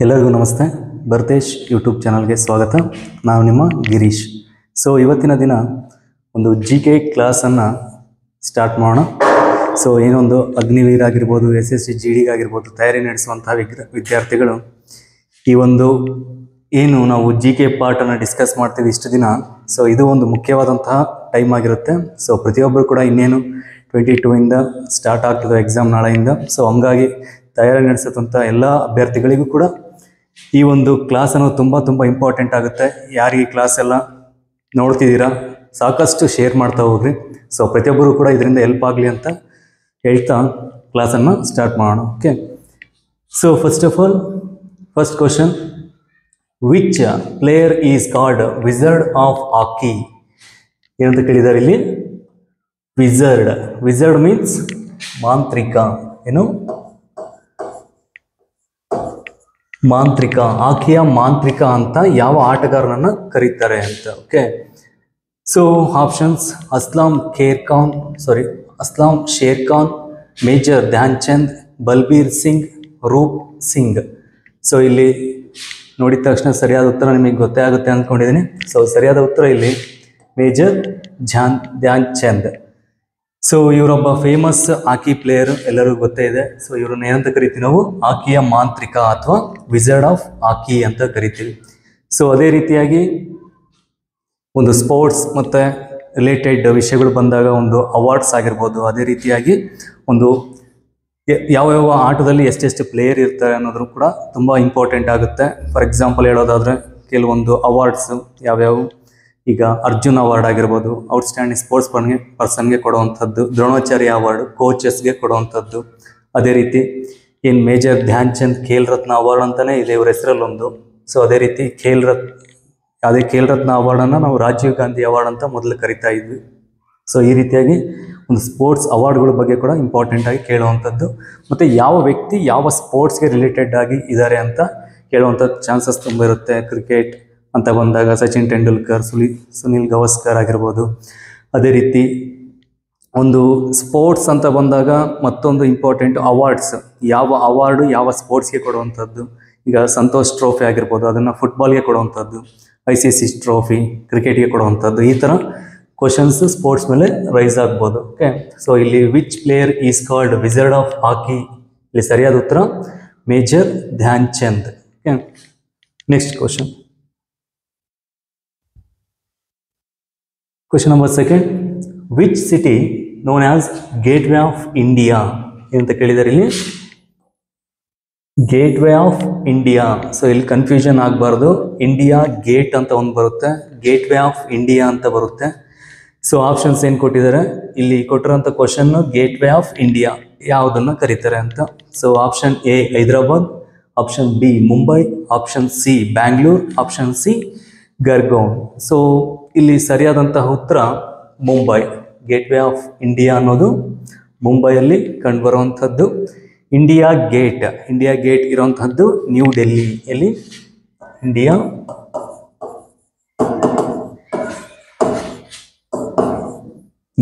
ಎಲ್ಲರಿಗೂ ನಮಸ್ತೆ. ಭರತೇಶ್ ಯೂಟ್ಯೂಬ್ ಚಾನಲ್ಗೆ ಸ್ವಾಗತ. ನಾವು ನಿಮ್ಮ ಗಿರೀಶ್. ಸೊ ಇವತ್ತಿನ ದಿನ ಒಂದು GK ಕ್ಲಾಸನ್ನು ಸ್ಟಾರ್ಟ್ ಮಾಡೋಣ. ಸೊ ಏನೊಂದು ಅಗ್ನಿವೀರ್ ಆಗಿರ್ಬೋದು, SSC GD ಆಗಿರ್ಬೋದು ತಯಾರಿ ನಡೆಸುವಂತಹ ವಿದ್ಯಾರ್ಥಿಗಳು ಈ ಒಂದು ಏನು ನಾವು GK ಪಾರ್ಟನ್ನು ಡಿಸ್ಕಸ್ ಮಾಡ್ತಿದ್ವಿ ಇಷ್ಟು ದಿನ. ಸೊ ಇದು ಒಂದು ಮುಖ್ಯವಾದಂತಹ ಟೈಮ್ ಆಗಿರುತ್ತೆ. ಸೊ ಪ್ರತಿಯೊಬ್ಬರು ಕೂಡ ಇನ್ನೇನು 22ಇಂದ ಸ್ಟಾರ್ಟ್ ಆಗ್ತದೆ ಎಕ್ಸಾಮ್ ನಾಳೆಯಿಂದ. ಸೊ ಹಂಗಾಗಿ ತಯಾರಿ ನಡೆಸುವಂಥ ಎಲ್ಲ ಅಭ್ಯರ್ಥಿಗಳಿಗೂ ಕೂಡ ಈ ಒಂದು ಕ್ಲಾಸನ್ನು ತುಂಬ ಇಂಪಾರ್ಟೆಂಟ್ ಆಗುತ್ತೆ. ಯಾರಿಗೆ ಕ್ಲಾಸ್ ಎಲ್ಲ ನೋಡ್ತಿದ್ದೀರಾ ಸಾಕಷ್ಟು ಶೇರ್ ಮಾಡ್ತಾ ಹೋಗ್ರಿ. ಸೊ ಪ್ರತಿಯೊಬ್ಬರು ಕೂಡ ಇದರಿಂದ ಹೆಲ್ಪ್ ಆಗಲಿ ಅಂತ ಹೇಳ್ತಾ ಕ್ಲಾಸನ್ನು ಸ್ಟಾರ್ಟ್ ಮಾಡೋಣ. Okay, so first of all first question, which player is called wizard of hockey? ಏನಂತ ಕೇಳಿದ್ದಾರೆ ಇಲ್ಲಿ? ವಿಜರ್ಡ್ ಮೀನ್ಸ್ ಮಾಂತ್ರಿಕ. ಏನು? ಮಾಂತ್ರಿಕ. ಹಾಕಿಯ ಮಾಂತ್ರಿಕ ಅಂತ ಯಾವ ಆಟಗಾರನನ್ನ ಕರೀತಾರೆ ಅಂತ. Okay, so options: Aslam Sher Khan, major Dhyan Chand, Balbir Singh, Roop Singh. So ಇಲ್ಲಿ ನೋಡಿದ ತಕ್ಷಣ ಸರಿಯಾದ ಉತ್ತರ ನಿಮಗೆ ಗೊತ್ತೇ ಆಗುತ್ತೆ ಅಂದ್ಕೊಂಡಿದ್ದೀನಿ. ಸೊ ಸರಿಯಾದ ಉತ್ತರ ಇಲ್ಲಿ ಮೇಜರ್ ಧ್ಯಾನ್ ಚಂದ್. ಸೊ ಇವರೊಬ್ಬ ಫೇಮಸ್ ಹಾಕಿ ಪ್ಲೇಯರ್, ಎಲ್ಲರಿಗೂ ಗೊತ್ತೇ ಇದೆ. ಸೊ ಇವ್ರನ್ನ ಏನಂತ ಕರಿತೀವಿ ನಾವು? ಹಾಕಿಯ ಮಾಂತ್ರಿಕ ಅಥವಾ ವಿಜರ್ಡ್ ಆಫ್ ಹಾಕಿ ಅಂತ ಕರಿತೀವಿ. ಸೊ ಅದೇ ರೀತಿಯಾಗಿ ಒಂದು ಸ್ಪೋರ್ಟ್ಸ್ ಮತ್ತು ರಿಲೇಟೆಡ್ ವಿಷಯಗಳು ಬಂದಾಗ ಒಂದು ಅವಾರ್ಡ್ಸ್ ಆಗಿರ್ಬೋದು, ಅದೇ ರೀತಿಯಾಗಿ ಒಂದು ಯಾವ್ಯಾವ ಆಟದಲ್ಲಿ ಎಷ್ಟೆಷ್ಟು ಪ್ಲೇಯರ್ ಇರ್ತಾರೆ ಅನ್ನೋದ್ರು ಕೂಡ ತುಂಬ ಇಂಪಾರ್ಟೆಂಟ್ ಆಗುತ್ತೆ. ಫಾರ್ ಎಕ್ಸಾಂಪಲ್ ಹೇಳೋದಾದರೆ ಕೆಲವೊಂದು ಅವಾರ್ಡ್ಸು ಯಾವ್ಯಾವು, ಈಗ ಅರ್ಜುನ್ ಅವಾರ್ಡ್ ಆಗಿರ್ಬೋದು, ಔಟ್ಸ್ಟ್ಯಾಂಡಿಂಗ್ ಸ್ಪೋರ್ಟ್ಸ್ ಪರ್ಸನ್ಗೆ ಕೊಡುವಂಥದ್ದು, ದ್ರೋಣಾಚಾರ್ಯ ಅವಾರ್ಡ್ ಕೋಚಸ್ಗೆ ಕೊಡುವಂಥದ್ದು. ಅದೇ ರೀತಿ ಏನು ಮೇಜರ್ ಧ್ಯಾನ್ ಚಂದ್ ಖೇಲ್ ರತ್ನ ಅವಾರ್ಡ್ ಅಂತಲೇ ಇದೆ ಇವ್ರ ಹೆಸರಲ್ಲೊಂದು. ಸೊ ಅದೇ ರೀತಿ ಖೇಲ್ ರತ್ನ ಅವಾರ್ಡನ್ನು ನಾವು ರಾಜೀವ್ ಗಾಂಧಿ ಅವಾರ್ಡ್ ಅಂತ ಮೊದಲು ಕರಿತಾ ಇದ್ವಿ. ಸೊ ಈ ರೀತಿಯಾಗಿ ಒಂದು ಸ್ಪೋರ್ಟ್ಸ್ ಅವಾರ್ಡ್ಗಳ ಬಗ್ಗೆ ಕೂಡ ಇಂಪಾರ್ಟೆಂಟಾಗಿ ಕೇಳುವಂಥದ್ದು, ಮತ್ತು ಯಾವ ವ್ಯಕ್ತಿ ಯಾವ ಸ್ಪೋರ್ಟ್ಸ್ಗೆ ರಿಲೇಟೆಡ್ ಆಗಿ ಇದ್ದಾರೆ ಅಂತ ಕೇಳುವಂಥದ್ದು ಚಾನ್ಸಸ್ ತುಂಬ ಇರುತ್ತೆ. ಕ್ರಿಕೆಟ್ ಅಂತ ಬಂದಾಗ ಸಚಿನ್ ತೆಂಡೂಲ್ಕರ್, ಸುನಿಲ್ ಗವಾಸ್ಕರ್ ಆಗಿರ್ಬೋದು. ಅದೇ ರೀತಿ ಒಂದು ಸ್ಪೋರ್ಟ್ಸ್ ಅಂತ ಬಂದಾಗ ಮತ್ತೊಂದು ಇಂಪಾರ್ಟೆಂಟ್ ಅವಾರ್ಡ್ಸ್, ಯಾವ ಅವಾರ್ಡು ಯಾವ ಸ್ಪೋರ್ಟ್ಸ್ಗೆ ಕೊಡುವಂಥದ್ದು. ಈಗ ಸಂತೋಷ್ ಟ್ರೋಫಿ ಆಗಿರ್ಬೋದು, ಅದನ್ನು ಫುಟ್ಬಾಲ್ಗೆ ಕೊಡುವಂಥದ್ದು. ICC ಟ್ರೋಫಿ ಕ್ರಿಕೆಟ್ಗೆ ಕೊಡುವಂಥದ್ದು. ಈ ಥರ ಕ್ವಶನ್ಸ್ ಸ್ಪೋರ್ಟ್ಸ್ ಮೇಲೆ ರೈಸ್ ಆಗ್ಬೋದು. ಓಕೆ, ಸೊ ಇಲ್ಲಿ which player is called wizard of hockey? ಇಲ್ಲಿ ಸರಿಯಾದ ಉತ್ತರ major Dhyan Chand. Okay, next question. Question number second, which city known as Gateway of India? ಏನಂತ ಕೇಳಿದ್ದಾರೆ ಇಲ್ಲಿ? Gateway of India. ಸೊ ಇಲ್ಲಿ ಕನ್ಫ್ಯೂಷನ್ ಆಗಬಾರ್ದು. ಇಂಡಿಯಾ ಗೇಟ್ ಅಂತ ಒಂದು ಬರುತ್ತೆ, ಗೇಟ್ವೇ ಆಫ್ ಇಂಡಿಯಾ ಅಂತ ಬರುತ್ತೆ. ಸೊ ಆಪ್ಷನ್ಸ್ ಏನು ಕೊಟ್ಟಿದ್ದಾರೆ ಇಲ್ಲಿ? ಕೊಟ್ಟಿರೋಂಥ ಕ್ವಶನ್ನು ಗೇಟ್ವೇ ಆಫ್ ಇಂಡಿಯಾ ಯಾವುದನ್ನು ಕರೀತಾರೆ ಅಂತ. So option A Hyderabad, option B Mumbai, option C Bangalore, option C Gurgaon. So ಇಲ್ಲಿ ಸರಿಯಾದಂತಹ ಉತ್ತರ ಮುಂಬೈ. ಗೇಟ್ವೇ ಆಫ್ ಇಂಡಿಯಾ ಅನ್ನೋದು ಮುಂಬೈಯಲ್ಲಿ ಕಂಡುಬರುವಂಥದ್ದು. ಇಂಡಿಯಾ ಗೇಟ್ ಇರುವಂತಹದ್ದು ನ್ಯೂ ಡೆಲ್ಲಿ. ಎಲ್ಲಿ? ಇಂಡಿಯಾ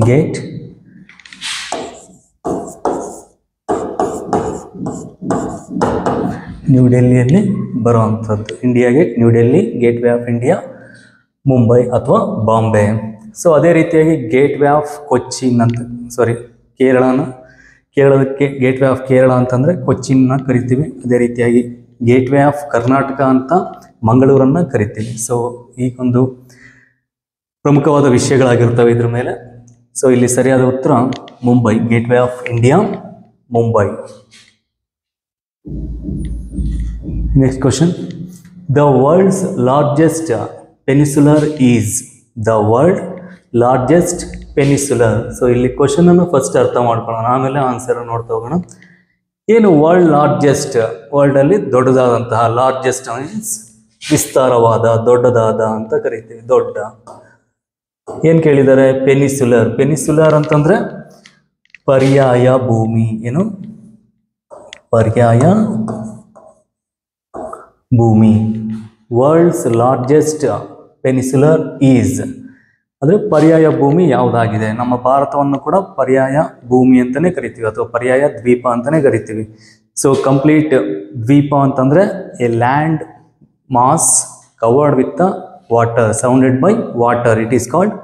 ಗೇಟ್ ನ್ಯೂ ಡೆಲ್ಲಿಯಲ್ಲಿ ಬರುವಂಥದ್ದು. India Gate New Delhi, Gateway of India Mumbai ಅಥವಾ ಬಾಂಬೆ. ಸೊ ಅದೇ ರೀತಿಯಾಗಿ ಗೇಟ್ವೇ ಆಫ್ ಕೊಚ್ಚಿನ್ ಅಂತ, ಕೇರಳದಕ್ಕೆ ಗೇಟ್ವೇ ಆಫ್ ಕೇರಳ ಅಂತಂದರೆ ಕೊಚ್ಚಿನ್ನ ಕರಿತೀವಿ. ಅದೇ ರೀತಿಯಾಗಿ ಗೇಟ್ವೇ ಆಫ್ ಕರ್ನಾಟಕ ಅಂತ ಮಂಗಳೂರನ್ನು ಕರಿತೀವಿ. ಸೊ ಈ ಒಂದು ಪ್ರಮುಖವಾದ ವಿಷಯಗಳಾಗಿರ್ತವೆ ಇದ್ರ ಮೇಲೆ. ಸೊ ಇಲ್ಲಿ ಸರಿಯಾದ ಉತ್ತರ Mumbai. Gateway of India Mumbai. Next question, the world's largest peninsular is? The world largest peninsular. So ಇಲ್ಲಿ ಕ್ವಶನ್ ಅನ್ನು ಫಸ್ಟ್ ಅರ್ಥ ಮಾಡ್ಕೊಳ್ಳೋಣ, ಆಮೇಲೆ ಆನ್ಸರ್ ನೋಡ್ತಾ ಹೋಗೋಣ. ಏನು ವರ್ಲ್ಡ್ ಲಾರ್ಜೆಸ್ಟ್? ವರ್ಲ್ಡ್ ಅಲ್ಲಿ ದೊಡ್ಡದಾದಂತಹ, ಲಾರ್ಜೆಸ್ಟ್ ಮೀನ್ಸ್ ವಿಸ್ತಾರವಾದ, ದೊಡ್ಡದಾದ ಅಂತ ಕರಿತೀವಿ, ದೊಡ್ಡ. ಏನ್ ಕೇಳಿದ್ದಾರೆ? ಪೆನಿಸುಲರ್ ಅಂತಂದ್ರೆ ಪರ್ಯಾಯ ಭೂಮಿ. ಏನು? ಪರ್ಯಾಯ ಭೂಮಿ. ವರ್ಲ್ಡ್ಸ್ ಲಾರ್ಜೆಸ್ಟ್ ಪೆನಿಸುಲರ್ ಈಸ್ ಅಂದರೆ ಪರ್ಯಾಯ ಭೂಮಿ ಯಾವುದಾಗಿದೆ? ನಮ್ಮ ಭಾರತವನ್ನು ಕೂಡ ಪರ್ಯಾಯ ಭೂಮಿ ಅಂತಲೇ ಕರಿತೀವಿ ಅಥವಾ ಪರ್ಯಾಯ ದ್ವೀಪ ಅಂತಲೇ ಕರಿತೀವಿ. ಸೊ ಕಂಪ್ಲೀಟ್ ದ್ವೀಪ ಅಂತಂದ್ರೆ a land mass covered with water surrounded by water, it is called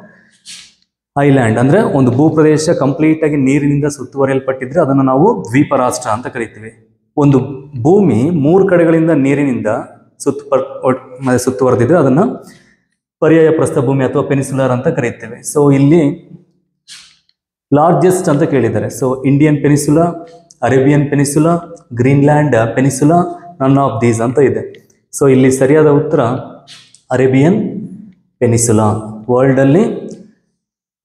island. ಅಂದ್ರೆ ಒಂದು ಭೂಪ್ರದೇಶ ಕಂಪ್ಲೀಟ್ ಆಗಿ ನೀರಿನಿಂದ ಸುತ್ತುವರಿಯಲ್ಪಟ್ಟಿದ್ರೆ ಅದನ್ನು ನಾವು ದ್ವೀಪ ರಾಷ್ಟ್ರ ಅಂತ ಕರಿತೀವಿ. ಒಂದು ಭೂಮಿ 3 ಕಡೆಗಳಿಂದ ನೀರಿನಿಂದ ಸುತ್ತುವರೆದಿದ್ರೆ ಅದನ್ನ ಪರ್ಯಾಯ ಪ್ರಸ್ಥಭೂಮಿ ಅಥವಾ ಪೆನಿಸುಲರ್ ಅಂತ ಕರೀತೇವೆ. ಸೊ ಇಲ್ಲಿ ಲಾರ್ಜೆಸ್ಟ್ ಅಂತ ಕೇಳಿದ್ದಾರೆ. So Indian peninsula, Arabian peninsula, Greenland peninsula, none of these ಅಂತ ಇದೆ. ಸೊ ಇಲ್ಲಿ ಸರಿಯಾದ ಉತ್ತರ ಅರೇಬಿಯನ್ ಪೆನಿಸುಲಾ. ವರ್ಲ್ಡ್ ಅಲ್ಲಿ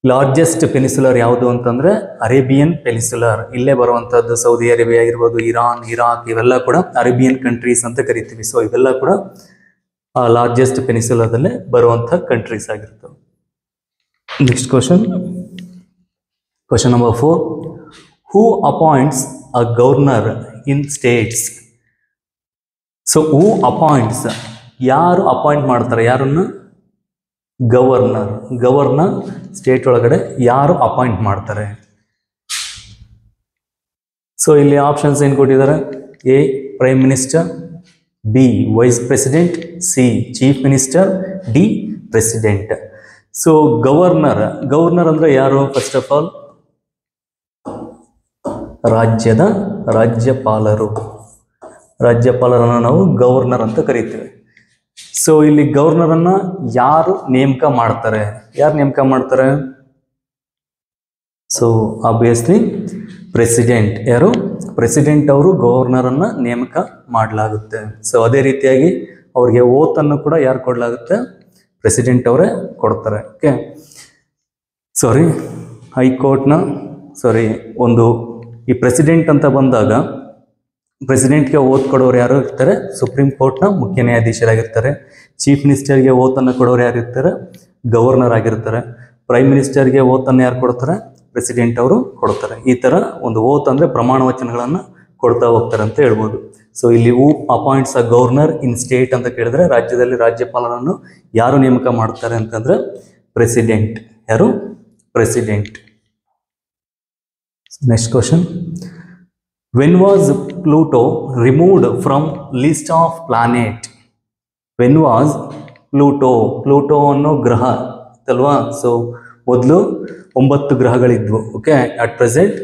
ಲಾರ್ಜೆಸ್ಟ್ ಪೆನಿಸುಲರ್ ಯಾವುದು ಅಂತಂದ್ರೆ ಅರೇಬಿಯನ್ ಪೆನಿಸುಲರ್. ಇಲ್ಲೇ ಬರುವಂತಹದ್ದು ಸೌದಿ ಅರೇಬಿಯಾ ಆಗಿರ್ಬೋದು, ಇರಾನ್, ಇರಾಕ್, ಇವೆಲ್ಲ ಕೂಡ ಅರೇಬಿಯನ್ ಕಂಟ್ರೀಸ್ ಅಂತ ಕರಿತೀವಿ. ಸೊ ಇವೆಲ್ಲ ಕೂಡ ಲಾರ್ಜೆಸ್ಟ್ ಪೆನಿಸುಲಾದಲ್ಲೇ ಬರುವಂತಹ ಕಂಟ್ರೀಸ್ ಆಗಿರ್ತವೆ. Next question number 4. Who appoints a governor in States? So who appoints, ಯಾರು ಅಪಾಯಿಂಟ್ ಮಾಡ್ತಾರೆ, ಯಾರನ್ನು? ಗವರ್ನರ್ ಸ್ಟೇಟ್ ಒಳಗಡೆ ಯಾರು ಅಪಾಯಿಂಟ್ ಮಾಡ್ತಾರೆ? ಸೊ ಇಲ್ಲಿ ಆಪ್ಷನ್ಸ್ ಏನು ಕೊಟ್ಟಿದ್ದಾರೆ? A prime minister, B vice president, C chief minister, D president. So governor ಅಂದ್ರೆ ಯಾರು? ಫಸ್ಟ್ ಆಫ್ ಆಲ್ ರಾಜ್ಯದ ರಾಜ್ಯಪಾಲರನ್ನು ನಾವು ಗವರ್ನರ್ ಅಂತ ಕರಿತೀವಿ. ಸೊ ಇಲ್ಲಿ ಗವರ್ನರ್ ಅನ್ನ ಯಾರು ನೇಮಕ ಮಾಡ್ತಾರೆ? So obviously president. ಯಾರು? ಪ್ರೆಸಿಡೆಂಟ್ ಅವರು ಗವರ್ನರ್ ಅನ್ನ ನೇಮಕ ಮಾಡಲಾಗುತ್ತೆ. ಸೊ ಅದೇ ರೀತಿಯಾಗಿ ಅವ್ರಿಗೆ ಓತ್ ಅನ್ನು ಕೂಡ ಯಾರು ಕೊಡಲಾಗುತ್ತೆ? ಪ್ರೆಸಿಡೆಂಟ್ ಅವರೇ ಕೊಡ್ತಾರೆ. ಓಕೆ, ಹೈಕೋರ್ಟ್ನ ಈ ಪ್ರೆಸಿಡೆಂಟ್ ಅಂತ ಬಂದಾಗ ಪ್ರೆಸಿಡೆಂಟ್ಗೆ ಓತ್ ಕೊಡೋರು ಯಾರು ಇರ್ತಾರೆ? ಸುಪ್ರೀಂ ಕೋರ್ಟ್ನ ಮುಖ್ಯ ನ್ಯಾಯಾಧೀಶರಾಗಿರ್ತಾರೆ. ಚೀಫ್ ಮಿನಿಸ್ಟರ್ಗೆ ಓತನ್ನು ಕೊಡೋರು ಯಾರು ಇರ್ತಾರೆ? ಗವರ್ನರ್ ಆಗಿರ್ತಾರೆ. ಪ್ರೈಮ್ ಮಿನಿಸ್ಟರ್ಗೆ ಓತನ್ನು ಯಾರು ಕೊಡ್ತಾರೆ? ಪ್ರೆಸಿಡೆಂಟ್ ಅವರು ಕೊಡ್ತಾರೆ. ಈ ತರ ಒಂದು ಓತ್ ಅಂದ್ರೆ ಪ್ರಮಾಣ ವಚನಗಳನ್ನು ಕೊಡ್ತಾ ಹೋಗ್ತಾರೆ ಅಂತ ಹೇಳ್ಬೋದು. ಸೊ ಇಲ್ಲಿ who appoints a governor in state ಅಂತ ಕೇಳಿದ್ರೆ ರಾಜ್ಯದಲ್ಲಿ ರಾಜ್ಯಪಾಲರನ್ನು ಯಾರು ನೇಮಕ ಮಾಡ್ತಾರೆ ಅಂತಂದ್ರೆ ಪ್ರೆಸಿಡೆಂಟ್. ಯಾರು? President. Next question. When was Pluto removed from list of planet? When was Pluto ಅನ್ನೋ ಗ್ರಹ ಅಲ್ವಾ? ಸೊ ಮೊದಲು 9 ಗ್ರಹಗಳಿದ್ವು. ಓಕೆ, ಅಟ್ ಪ್ರೆಸೆಂಟ್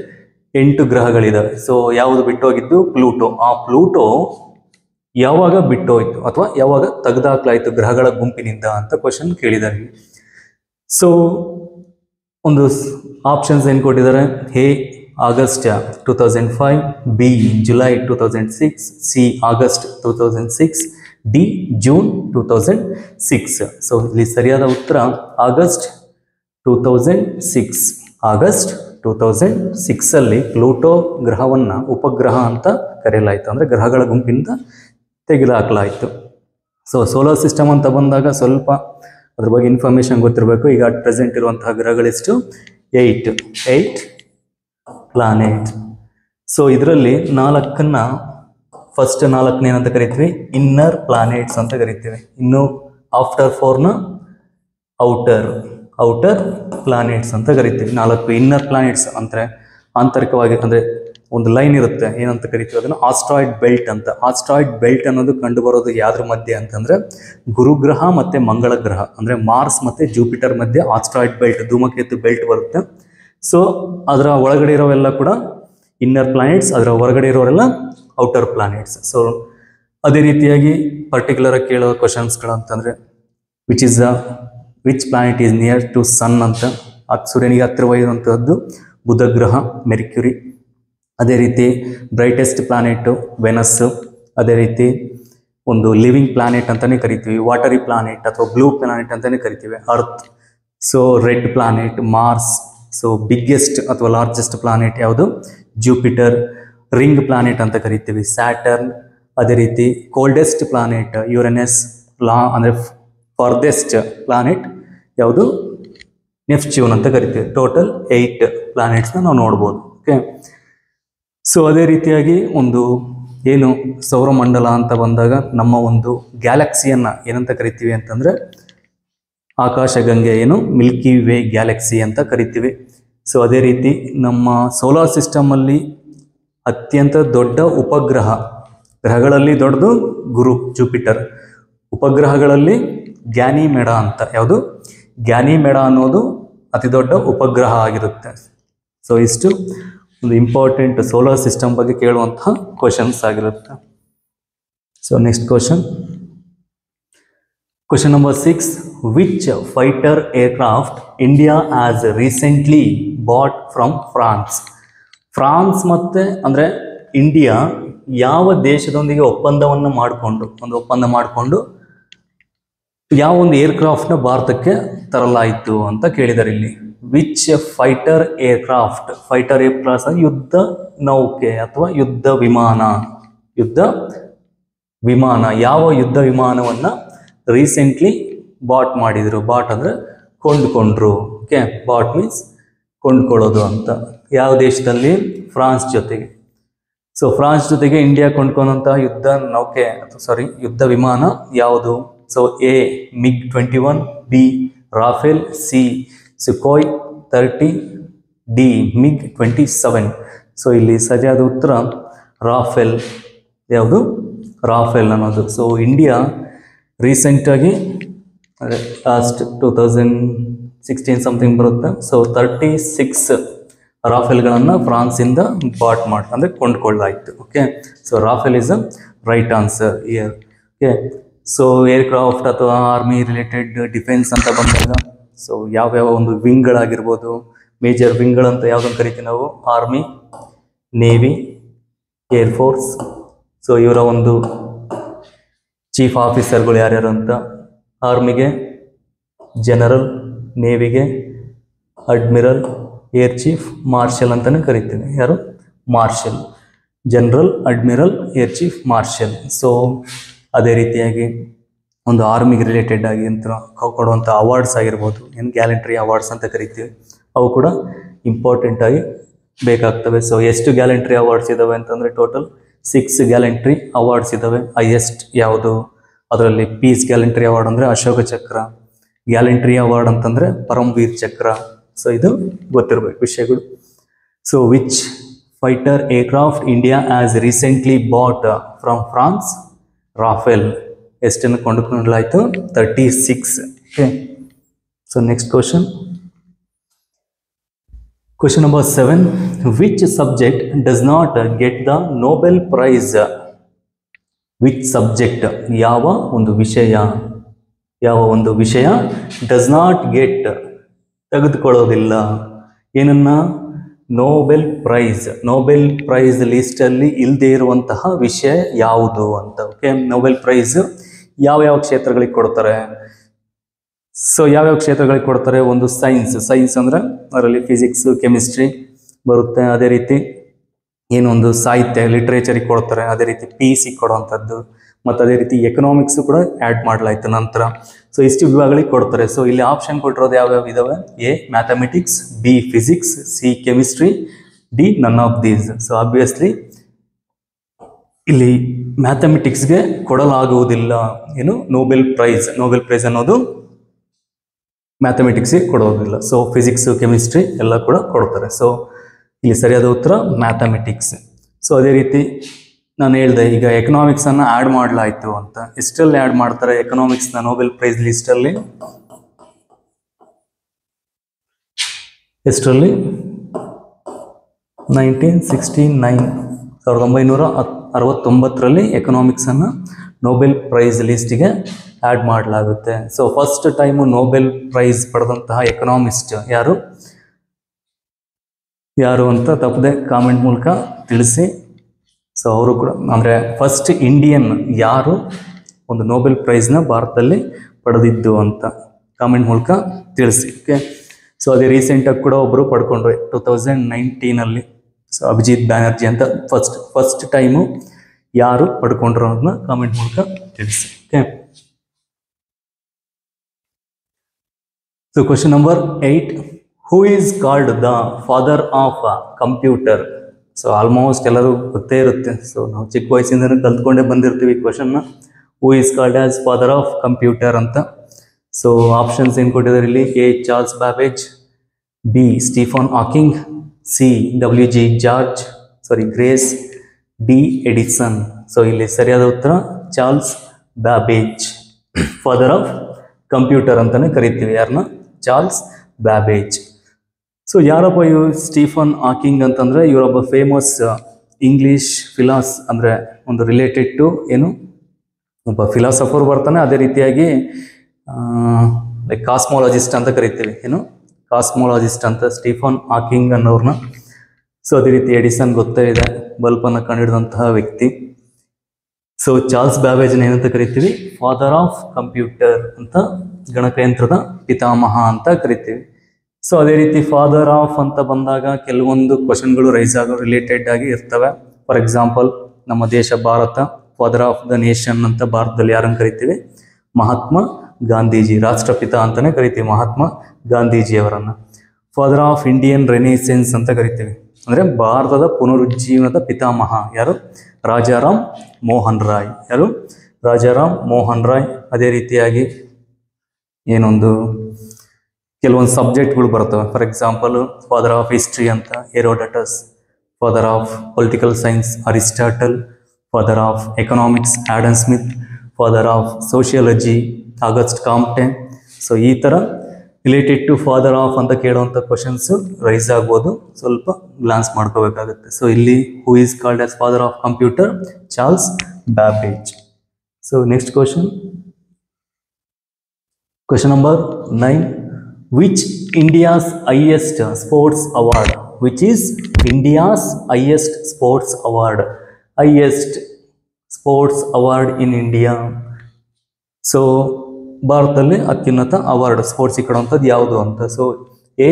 8 ಗ್ರಹಗಳಿದಾವೆ. ಸೊ ಯಾವುದು ಬಿಟ್ಟೋಗಿದ್ದು? ಪ್ಲೂಟೋ. ಆ ಪ್ಲೂಟೋ ಯಾವಾಗ ಬಿಟ್ಟೋಯ್ತು ಅಥವಾ ಯಾವಾಗ ತೆಗೆದಾಕ್ಲಾಯ್ತು ಗ್ರಹಗಳ ಗುಂಪಿನಿಂದ ಅಂತ ಕ್ವಶನ್ ಕೇಳಿದ್ದಾರೆ. ಸೊ ಒಂದು ಆಪ್ಷನ್ಸ್ ಏನು ಕೊಟ್ಟಿದ್ದಾರೆ? A August 2005, B July 2006, C August 2006, D June 2006. So ಇಲ್ಲಿ ಸರಿಯಾದ ಉತ್ತರ ಆಗಸ್ಟ್ 2006. ಆಗಸ್ಟ್ 2006 ಅಲ್ಲಿ ಪ್ಲೂಟೋ ಗ್ರಹವನ್ನ ಉಪಗ್ರಹ ಅಂತ ಕರೆಯಲಾಯಿತು. ಅಂದ್ರೆ ಗ್ರಹಗಳ ಗುಂಪಿನಿಂದ ತೆಗೆದುಹಾಕಲಾಯಿತು. ಸೊ ಸೋಲಾರ್ ಸಿಸ್ಟಮ್ ಅಂತ ಬಂದಾಗ ಸ್ವಲ್ಪ ಅದ್ರ ಬಗ್ಗೆ ಇನ್ಫಾರ್ಮೇಶನ್ ಗೊತ್ತಿರಬೇಕು. ಈಗ ಅಟ್ ಪ್ರೆಸೆಂಟ್ ಇರುವಂತಹ ಗ್ರಹಗಳೆಷ್ಟು? 8 ಪ್ಲಾನೆಟ್. ಸೊ ಇದರಲ್ಲಿ 4ನ್ನ ಫಸ್ಟ್ 4ನೇ ಏನಂತ ಕರಿತೀವಿ? ಇನ್ನರ್ ಪ್ಲಾನೆಟ್ಸ್ ಅಂತ ಕರಿತೀವಿ. ಇನ್ನು ಆಫ್ಟರ್ 4ನ ಔಟರ್ ಪ್ಲಾನೆಟ್ಸ್ ಅಂತ ಕರಿತೀವಿ. 4 ಇನ್ನರ್ ಪ್ಲಾನೆಟ್ಸ್ ಅಂದ್ರೆ ಆಂತರಿಕವಾಗಿ, ಅಂದ್ರೆ ಒಂದು ಲೈನ್ ಇರುತ್ತೆ, ಏನಂತ ಕರಿತೀವಿ ಅದನ್ನು? ಆಸ್ಟ್ರಾಯ್ಡ್ ಬೆಲ್ಟ್ ಅಂತ. ಆಸ್ಟ್ರಾಯ್ಡ್ ಬೆಲ್ಟ್ ಅನ್ನೋದು ಕಂಡು ಬರೋದು ಯಾವ್ದ್ರ ಮಧ್ಯೆ ಅಂತಂದ್ರೆ ಗುರುಗ್ರಹ ಮತ್ತೆ ಮಂಗಳ ಗ್ರಹ, ಅಂದ್ರೆ ಮಾರ್ಸ್ ಮತ್ತೆ ಜೂಪಿಟರ್ ಮಧ್ಯೆ ಆಸ್ಟ್ರಾಯ್ಡ್ ಬೆಲ್ಟ್, ಧೂಮಕೇತು ಬೆಲ್ಟ್ ಬರುತ್ತೆ. ಸೊ ಅದರ ಒಳಗಡೆ ಇರೋವೆಲ್ಲ ಕೂಡ ಇನ್ನರ್ ಪ್ಲಾನೆಟ್ಸ್, ಅದರ ಹೊರಗಡೆ ಇರೋರೆಲ್ಲ ಔಟರ್ ಪ್ಲಾನೆಟ್ಸ್. ಸೊ ಅದೇ ರೀತಿಯಾಗಿ ಪರ್ಟಿಕ್ಯುಲರ್ ಆಗಿ ಕೇಳೋ ಕ್ವಶನ್ಸ್ಗಳು ಅಂತಂದ್ರೆ which planet is near to sun ಅಂತ. ಸೂರ್ಯನಿಗೆ ಹತ್ತಿರವಾಗಿರುವಂತಹದ್ದು ಬುಧ ಗ್ರಹ, ಮೆರ್ಕ್ಯುರಿ. ಅದೇ ರೀತಿ ಬ್ರೈಟೆಸ್ಟ್ ಪ್ಲಾನೆಟ್ ವೆನಸ್. ಅದೇ ರೀತಿ ಒಂದು ಲಿವಿಂಗ್ ಪ್ಲಾನೆಟ್ ಅಂತಾನೆ ಕರಿತೀವಿ, ವಾಟರಿ ಪ್ಲಾನೆಟ್ ಅಥವಾ ಬ್ಲೂ ಪ್ಲಾನೆಟ್ ಅಂತಾನೆ ಕರಿತೀವಿ Earth. So red planet Mars. So biggest ಅಥವಾ ಲಾರ್ಜೆಸ್ಟ್ ಪ್ಲಾನೆಟ್ ಯಾವುದು? ಜೂಪಿಟರ್. ರಿಂಗ್ ಪ್ಲಾನೆಟ್ ಅಂತ ಕರಿತೀವಿ ಸ್ಯಾಟರ್ನ್. ಅದೇ ರೀತಿ ಕೋಲ್ಡೆಸ್ಟ್ ಪ್ಲಾನೆಟ್ ಯುರೇನಸ್. ಅಂದ್ರೆ ಫಾರ್ದೆಸ್ಟ್ ಪ್ಲಾನೆಟ್ ಯಾವುದು? ನೆಪ್ಚ್ಯೂನ್ ಅಂತ ಕರಿತೀವಿ. ಟೋಟಲ್ 8 ಪ್ಲಾನೆಟ್ಸ್ನ ನಾವು ನೋಡ್ಬೋದು. ಓಕೆ, ಸೊ ಅದೇ ರೀತಿಯಾಗಿ ಒಂದು ಏನು ಸೌರಮಂಡಲ ಅಂತ ಬಂದಾಗ ನಮ್ಮ ಒಂದು ಗ್ಯಾಲಕ್ಸಿಯನ್ನ ಏನಂತ ಕರಿತೀವಿ ಅಂತಂದ್ರೆ ಆಕಾಶಗಂಗೆ, ಏನು ಮಿಲ್ಕಿ ವೇ ಗ್ಯಾಲಕ್ಸಿ ಅಂತ ಕರಿತೀವಿ. ಸೊ ಅದೇ ರೀತಿ ನಮ್ಮ ಸೋಲಾರ್ ಸಿಸ್ಟಮ್ ಅಲ್ಲಿ ಅತ್ಯಂತ ದೊಡ್ಡ ಉಪಗ್ರಹ, ಗ್ರಹಗಳಲ್ಲಿ ದೊಡ್ಡದು ಗುರು ಜುಪಿಟರ್, ಉಪಗ್ರಹಗಳಲ್ಲಿ ಗ್ಯಾನಿಮೆಡ ಅಂತ. ಯಾವುದು? ಗ್ಯಾನಿಮೆಡ ಅನ್ನೋದು ಅತಿ ದೊಡ್ಡ ಉಪಗ್ರಹ ಆಗಿರುತ್ತೆ. ಸೊ ಇಷ್ಟು ಒಂದು ಇಂಪಾರ್ಟೆಂಟ್ ಸೋಲಾರ್ ಸಿಸ್ಟಮ್ ಬಗ್ಗೆ ಕೇಳುವಂತಹ ಕ್ವಶನ್ಸ್ ಆಗಿರುತ್ತೆ. So next question number 6. Which fighter aircraft India has recently bought from France? France ಮತ್ತೆ ಅಂದರೆ ಇಂಡಿಯಾ ಯಾವ ದೇಶದೊಂದಿಗೆ ಒಪ್ಪಂದ ಮಾಡಿಕೊಂಡು ಯಾವ ಒಂದು ಏರ್ಕ್ರಾಫ್ಟ್ನ ಭಾರತಕ್ಕೆ ತರಲಾಯಿತು ಅಂತ ಕೇಳಿದ್ದಾರೆ ಇಲ್ಲಿ. ವಿಚ್ ಫೈಟರ್ ಏರ್ಕ್ರಾಫ್ಟ್ ಯುದ್ಧ ನೌಕೆ ಅಥವಾ ಯುದ್ಧ ವಿಮಾನ ಯಾವ ಯುದ್ಧ ವಿಮಾನವನ್ನ ರೀಸೆಂಟ್ಲಿ ಬಾಟ್ ಮಾಡಿದ್ರು? ಬಾಟ್ ಅಂದ್ರೆ ಕೊಂಡ್ಕೊಂಡ್ರು. ಓಕೆ, ಬಾಟ್ ಮೀನ್ಸ್ ಕೊಂಡ್ಕೊಳ್ಳೋದು ಅಂತ. ಯಾವ ದೇಶದಲ್ಲಿ? ಫ್ರಾನ್ಸ್ ಜೊತೆಗೆ. ಸೊ ಫ್ರಾನ್ಸ್ ಜೊತೆಗೆ ಇಂಡಿಯಾ ಕೊಂಡ್ಕೊಂಡಂತಹ ಯುದ್ಧ ವಿಮಾನ ಯಾವುದು? So A MiG-21, B Rafale, C Sukhoi 30, D MiG-27. So ಇಲ್ಲಿ ಸರಿಯಾದ ಉತ್ತರ ರಾಫೆಲ್. ಯಾವುದು? ರಾಫೆಲ್ ಅನ್ನೋದು. ಸೊ ಇಂಡಿಯಾ ರೀಸೆಂಟಾಗಿ ಲಾಸ್ಟ್ 2016 ಸಮಥಿಂಗ್ ಬರುತ್ತೆ. ಸೊ 36 ರಾಫೆಲ್ಗಳನ್ನು ಫ್ರಾನ್ಸಿಂದ ಬಾಟ್ ಅಂದರೆ ಕೊಂಡ್ಕೊಳ್ಳಾಯಿತು. Okay, so Rafale is a right answer here. Okay, so aircraft ಅಥವಾ ಆರ್ಮಿ ರಿಲೇಟೆಡ್ ಡಿಫೆನ್ಸ್ ಅಂತ ಬಂದಾಗ ಸೊ ಯಾವ್ಯಾವ ಒಂದು ವಿಂಗ್ಗಳಾಗಿರ್ಬೋದು, ಮೇಜರ್ ವಿಂಗ್ಗಳಂತ ಯಾವುದನ್ನು ಕರಿತೀವಿ ನಾವು? Army, navy, air force. ಸೊ ಇವರ ಒಂದು ಚೀಫ್ ಆಫೀಸರ್ಗಳು ಯಾರ್ಯಾರು ಅಂತ? ಆರ್ಮಿಗೆ ಜನರಲ್, ನೇವಿಗೆ ಅಡ್ಮಿರಲ್, ಏರ್ ಚೀಫ್, ಮಾರ್ಷಲ್ ಅಂತಲೇ ಕರಿತೀವಿ. ಯಾರು? Marshal. General, admiral, air chief, marshal. So ಅದೇ ರೀತಿಯಾಗಿ ಒಂದು ಆರ್ಮಿಗೆ ರಿಲೇಟೆಡ್ ಆಗಿ ಅಂತ ಕೊಡುವಂಥ ಅವಾರ್ಡ್ಸ್ ಆಗಿರ್ಬೋದು, ಏನು ಗ್ಯಾಲೆಂಟ್ರಿ ಅವಾರ್ಡ್ಸ್ ಅಂತ ಕರಿತೀವಿ, ಅವು ಕೂಡ ಇಂಪಾರ್ಟೆಂಟ್ ಆಗಿ ಬೇಕಾಗ್ತವೆ. ಸೊ ಎಷ್ಟು ಗ್ಯಾಲೆಂಟ್ರಿ ಅವಾರ್ಡ್ಸ್ ಇದ್ದಾವೆ ಅಂತಂದರೆ ಟೋಟಲ್ 6 ಗ್ಯಾಲೆಂಟ್ರಿ ಅವಾರ್ಡ್ಸ್ ಇದ್ದಾವೆ. ಹೈಯೆಸ್ಟ್ ಯಾವುದು? ಅದರಲ್ಲಿ ಪೀಸ್ ಗ್ಯಾಲೆಂಟ್ರಿ ಅವಾರ್ಡ್ ಅಂದರೆ ಅಶೋಕ ಚಕ್ರ, ಗ್ಯಾಲೆಂಟ್ರಿ ಅವಾರ್ಡ್ ಅಂತಂದರೆ ಪರಮವೀರ್ ಚಕ್ರ. ಸೊ ಇದು ಗೊತ್ತಿರಬೇಕು ವಿಷಯಗಳು. So which fighter aircraft India has recently bought from France? Rafale. ಎಷ್ಟನ್ನು ಕೊಂಡುಕೊಳ್ಳಲಾಯಿತು? 36. Okay, so next question number 7. Which subject does not get the Nobel prize? Which subject ಯಾವ ಒಂದು ವಿಷಯ ಡಸ್ ನಾಟ್ ಗೆಟ್ ತೆಗೆದುಕೊಳ್ಳೋದಿಲ್ಲ ಏನನ್ನ? ನೋಬೆಲ್ ಪ್ರೈಸ್ ಲಿಸ್ಟಲ್ಲಿ ಇಲ್ಲದೆ ಇರುವಂತಹ ವಿಷಯ ಯಾವುದು ಅಂತ. ಓಕೆ, ನೊಬೆಲ್ ಪ್ರೈಸ್ ಯಾವ ಕ್ಷೇತ್ರಗಳಿಗೆ ಕೊಡ್ತಾರೆ? ಸೊ ಯಾವ್ಯಾವ ಕ್ಷೇತ್ರಗಳಿಗೆ ಕೊಡ್ತಾರೆ? ಒಂದು ಸೈನ್ಸ್ ಅಂದರೆ ಅದರಲ್ಲಿ ಫಿಸಿಕ್ಸ್, ಕೆಮಿಸ್ಟ್ರಿ ಬರುತ್ತೆ. ಅದೇ ರೀತಿ ಏನೊಂದು ಸಾಹಿತ್ಯ, ಲಿಟ್ರೇಚರಿಗೆ ಕೊಡ್ತಾರೆ. ಅದೇ ರೀತಿ PEC ಕೊಡುವಂಥದ್ದು, ಮತ್ತು ಅದೇ ರೀತಿ ಎಕನಾಮಿಕ್ಸ್ ಕೂಡ ಆ್ಯಡ್ ಮಾಡಲಾಯಿತು ನಂತರ. ಸೊ ಇಷ್ಟು ವಿಭಾಗಗಳಿಗೆ ಕೊಡ್ತಾರೆ. ಸೊ ಇಲ್ಲಿ ಆಪ್ಷನ್ ಕೊಟ್ಟಿರೋದು ಯಾವ್ಯಾವ ಇದಾವೆ? A mathematics, B physics, C chemistry, D none of these. So obviously ಇಲ್ಲಿ ಮ್ಯಾಥಮೆಟಿಕ್ಸ್ಗೆ ಕೊಡಲಾಗುವುದಿಲ್ಲ. ಏನು? ನೋಬೆಲ್ ಪ್ರೈಸ್ ಅನ್ನೋದು ಮ್ಯಾಥಮೆಟಿಕ್ಸ್ಗೆ ಕೊಡೋದಿಲ್ಲ. ಸೊ ಫಿಸಿಕ್ಸ್, ಕೆಮಿಸ್ಟ್ರಿ ಎಲ್ಲ ಕೂಡ ಕೊಡ್ತಾರೆ. ಸೊ ಇಲ್ಲಿ ಸರಿಯಾದ ಉತ್ತರ ಮ್ಯಾಥಮೆಟಿಕ್ಸ್. ಸೊ ಅದೇ ರೀತಿ ನಾನು ಹೇಳಿದೆ ಈಗ ಎಕನಾಮಿಕ್ಸನ್ನು ಆ್ಯಡ್ ಮಾಡಲಾಯಿತು ಅಂತ. ಎಷ್ಟರಲ್ಲಿ ಆ್ಯಡ್ ಮಾಡ್ತಾರೆ ಎಕನಾಮಿಕ್ಸ್ನ ನೊಬೆಲ್ ಪ್ರೈಸ್ ಲಿಸ್ಟಲ್ಲಿ? ಎಷ್ಟರಲ್ಲಿ? 1969 ಎಕನಾಮಿಕ್ಸನ್ನು ನೊಬೆಲ್ ಪ್ರೈಸ್ ಲಿಸ್ಟಿಗೆ ಆ್ಯಡ್ ಮಾಡಲಾಗುತ್ತೆ. So first time Nobel prize ಪಡೆದಂತಹ ಎಕನಾಮಿಸ್ಟ್ ಯಾರು ಅಂತ ತಪ್ಪದೆ ಕಾಮೆಂಟ್ ಮೂಲಕ ತಿಳಿಸಿ. ಸೊ ಅವರು ಕೂಡ ಅಂದರೆ ಫಸ್ಟ್ ಇಂಡಿಯನ್ ಯಾರು ಒಂದು ನೊಬೆಲ್ ಪ್ರೈಸ್ನ ಭಾರತದಲ್ಲಿ ಪಡೆದಿದ್ದು ಅಂತ ಕಾಮೆಂಟ್ ಮೂಲಕ ತಿಳಿಸಿ. ಓಕೆ, ಸೊ ಅದೇ ರೀಸೆಂಟಾಗಿ ಕೂಡ ಒಬ್ಬರು ಪಡ್ಕೊಂಡ್ರೆ 2019 ಸೊ ಅಭಿಜಿತ್ ಬ್ಯಾನರ್ಜಿ ಅಂತ ಫಸ್ಟ್ ಟೈಮು ಯಾರು ಪಡ್ಕೊಂಡ್ರು ಅನ್ನೋದನ್ನ ಕಾಮೆಂಟ್ ಮೂಲಕ ತಿಳಿಸಿ. Okay, so question number 8. Who is called the father of computer? So almost ಎಲ್ಲರೂ ಗೊತ್ತೇ ಇರುತ್ತೆ. ಸೊ ನಾವು ಚಿಕ್ಕ ವಯಸ್ಸಿಂದ ಕಲ್ತ್ಕೊಂಡೇ ಬಂದಿರ್ತೀವಿ ಕ್ವಶನ್ನ. Who is called as father of computer ಅಂತ. ಸೊ ಆಪ್ಷನ್ಸ್ ಏನು ಕೊಟ್ಟಿದ್ದಾರೆ ಇಲ್ಲಿ? A Charles Babbage, B Stephen Hawking, C WG George. So Grace D Edison. So ಇಲ್ಲಿ ಸರಿಯಾದ ಉತ್ತರ Charles Babbage, father of computer ಅಂತಾನೆ ಕರಿತೀವಿ ಯಾರನ್ನ, ಚಾರ್ಲ್ಸ್ ಬ್ಯಾಬೇಜ್. ಸೊ ಯಾರಪ್ಪ ಇವರು ಸ್ಟೀಫನ್ ಹಾಕಿಂಗ್ ಅಂತಂದ್ರೆ ಇವರೊಬ್ಬ ಫೇಮಸ್ ಇಂಗ್ಲಿಷ್ ಅಂದ್ರೆ ಒಂದು ರಿಲೇಟೆಡ್ ಟು ಏನು, ಒಬ್ಬ ಫಿಲಾಸಫರ್ ಬರ್ತಾನೆ, ಅದೇ ರೀತಿಯಾಗಿ ಲೈಕ್ ಕಾಸ್ಮೋಲಜಿಸ್ಟ್ ಅಂತ ಕರಿತೀವಿ, ಏನು ಕಾಸ್ಮೋಲಜಿಸ್ಟ್ ಅಂತ ಸ್ಟೀಫನ್ ಹಾಕಿಂಗ್ ಅನ್ನೋರ್ನ. ಸೊ ಅದೇ ರೀತಿ ಎಡಿಸನ್ ಗೊತ್ತೇ ಇದೆ, ಬಲ್ಬನ್ನು ಕಂಡುಹಿಡಿದಂತಹ ವ್ಯಕ್ತಿ. ಸೊ ಚಾರ್ಲ್ಸ್ ಬ್ಯಾಬೇಜ್ನ ಏನಂತ ಕರಿತೀವಿ, ಫಾದರ್ ಆಫ್ ಕಂಪ್ಯೂಟರ್ ಅಂತ, ಗಣಕಯಂತ್ರದ ಪಿತಾಮಹ ಅಂತ ಕರಿತೀವಿ. ಸೊ ಅದೇ ರೀತಿ ಫಾದರ್ ಆಫ್ ಅಂತ ಬಂದಾಗ ಕೆಲವೊಂದು ಕ್ವಶನ್ಗಳು ರೈಸ್ ಆಗೋ ರಿಲೇಟೆಡ್ ಆಗಿ ಇರ್ತವೆ. ಫಾರ್ ಎಕ್ಸಾಂಪಲ್ ನಮ್ಮ ದೇಶ Bharat, father of the nation ಅಂತ ಭಾರತದಲ್ಲಿ ಯಾರನ್ನು ಕರಿತೀವಿ, ಮಹಾತ್ಮ ಗಾಂಧೀಜಿ, ರಾಷ್ಟ್ರಪಿತ ಅಂತಾನೆ ಕರಿತೀವಿ ಮಹಾತ್ಮ ಗಾಂಧೀಜಿಯವರನ್ನ. ಫಾದರ್ ಆಫ್ ಇಂಡಿಯನ್ ರೆನೇಸೆನ್ಸ್ ಅಂತ ಕರಿತೀವಿ, ಅಂದರೆ ಭಾರತದ ಪುನರುಜ್ಜೀವನದ ಪಿತಾಮಹ ಯಾರು, ರಾಜಾರಾಮ್ ಮೋಹನ್ ರಾಯ್. ಯಾರು, ರಾಜಾರಾಮ್ ಮೋಹನ್ ರಾಯ್. ಅದೇ ರೀತಿಯಾಗಿ ಏನೊಂದು ಕೆಲವೊಂದು ಸಬ್ಜೆಕ್ಟ್ಗಳು ಬರ್ತವೆ. For example father of history ಅಂತ Herodotus, father of political science Aristotle, father of economics Adam Smith, father of sociology Auguste Comte. So ಈ ಥರ ರಿಲೇಟೆಡ್ ಟು ಫಾದರ್ ಆಫ್ ಅಂತ ಕೇಳುವಂಥ ಕ್ವಶನ್ಸ್ ರೈಸ್ ಆಗ್ಬೋದು, ಸ್ವಲ್ಪ ಗ್ಲಾನ್ಸ್ ಮಾಡ್ಕೋಬೇಕಾಗುತ್ತೆ. ಸೊ ಇಲ್ಲಿ ಹೂ is called as father of computer, Charles Babbage. So next question number 9. Which India's highest sports award? Which is India's highest sports award? Highest sports award in India. So ಭಾರತದಲ್ಲಿ ಅತ್ಯುನ್ನತ award sports ಕೊಡುವಂಥದ್ದು ಯಾವುದು ಅಂತ. So A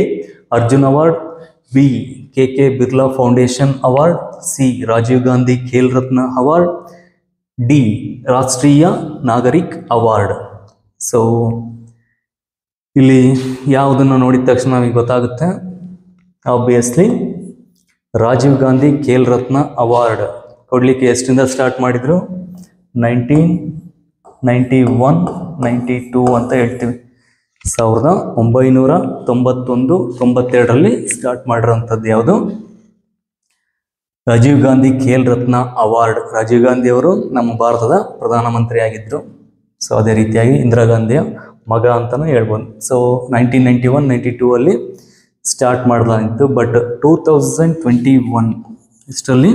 Arjun award, B K Birla foundation award, C Rajiv Gandhi Khel Ratna award, D Rashtriya Nagarik award. So ಇಲ್ಲಿ ಯಾವುದನ್ನು ನೋಡಿದ ತಕ್ಷಣ ನಮಗೆ ಗೊತ್ತಾಗುತ್ತೆ, ಆಬ್ವಿಯಸ್ಲಿ ರಾಜೀವ್ ಗಾಂಧಿ ಖೇಲ್ ರತ್ನ ಅವಾರ್ಡ್ ಕೊಡಲಿಕ್ಕೆ ಎಷ್ಟರಿಂದ ಸ್ಟಾರ್ಟ್ ಮಾಡಿದರು, 1991, 92 ಅಂತ ಹೇಳ್ತೀವಿ. 1991-92 ಸ್ಟಾರ್ಟ್ ಮಾಡಿರೋಂಥದ್ದು ಯಾವುದು, ರಾಜೀವ್ ಗಾಂಧಿ ಖೇಲ್ ರತ್ನ ಅವಾರ್ಡ್. ರಾಜೀವ್ ಗಾಂಧಿ ಅವರು ನಮ್ಮ ಭಾರತದ ಪ್ರಧಾನಮಂತ್ರಿ ಆಗಿದ್ದರು. ಸೊ ಅದೇ ರೀತಿಯಾಗಿ ಇಂದಿರಾ ಗಾಂಧಿಯ ಮಗ ಅಂತಲೂ ಹೇಳ್ಬೋದು. ಸೊ 1991-92 ಸ್ಟಾರ್ಟ್ ಮಾಡಲಾಗಿತ್ತು. ಬಟ್ 2021 ಇಷ್ಟರಲ್ಲಿ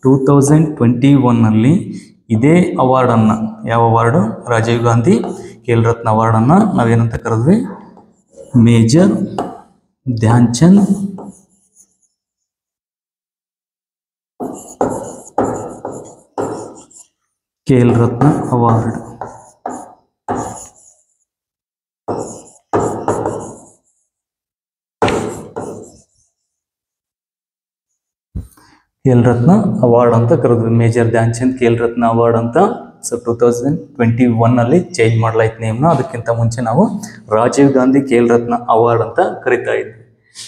2021 ಇದೇ ಅವಾರ್ಡನ್ನು, ಯಾವ ಅವಾರ್ಡು, ರಾಜೀವ್ ಗಾಂಧಿ ಖೇಲ್ ರತ್ನ ಅವಾರ್ಡನ್ನು ನಾವೇನಂತ ಕರೆದ್ವಿ, major Dhyan Chand Khel Ratna award. Khel Ratna award ಅಂತ ಕರೆದ್ವಿ, ಮೇಜರ್ ಧ್ಯಾನ್ ಚಂದ್ ಖೇಲ್ ರತ್ನ ಅವಾರ್ಡ್ ಅಂತ. ಸೊ 2021 ಚೇಂಜ್ ಮಾಡಲಾಯ್ತು ನೇಮ್ನ. ಅದಕ್ಕಿಂತ ಮುಂಚೆ ನಾವು ರಾಜೀವ್ ಗಾಂಧಿ ಖೇಲ್ ರತ್ನ ಅವಾರ್ಡ್ ಅಂತ ಕರಿತಾ ಇದ್ವಿ.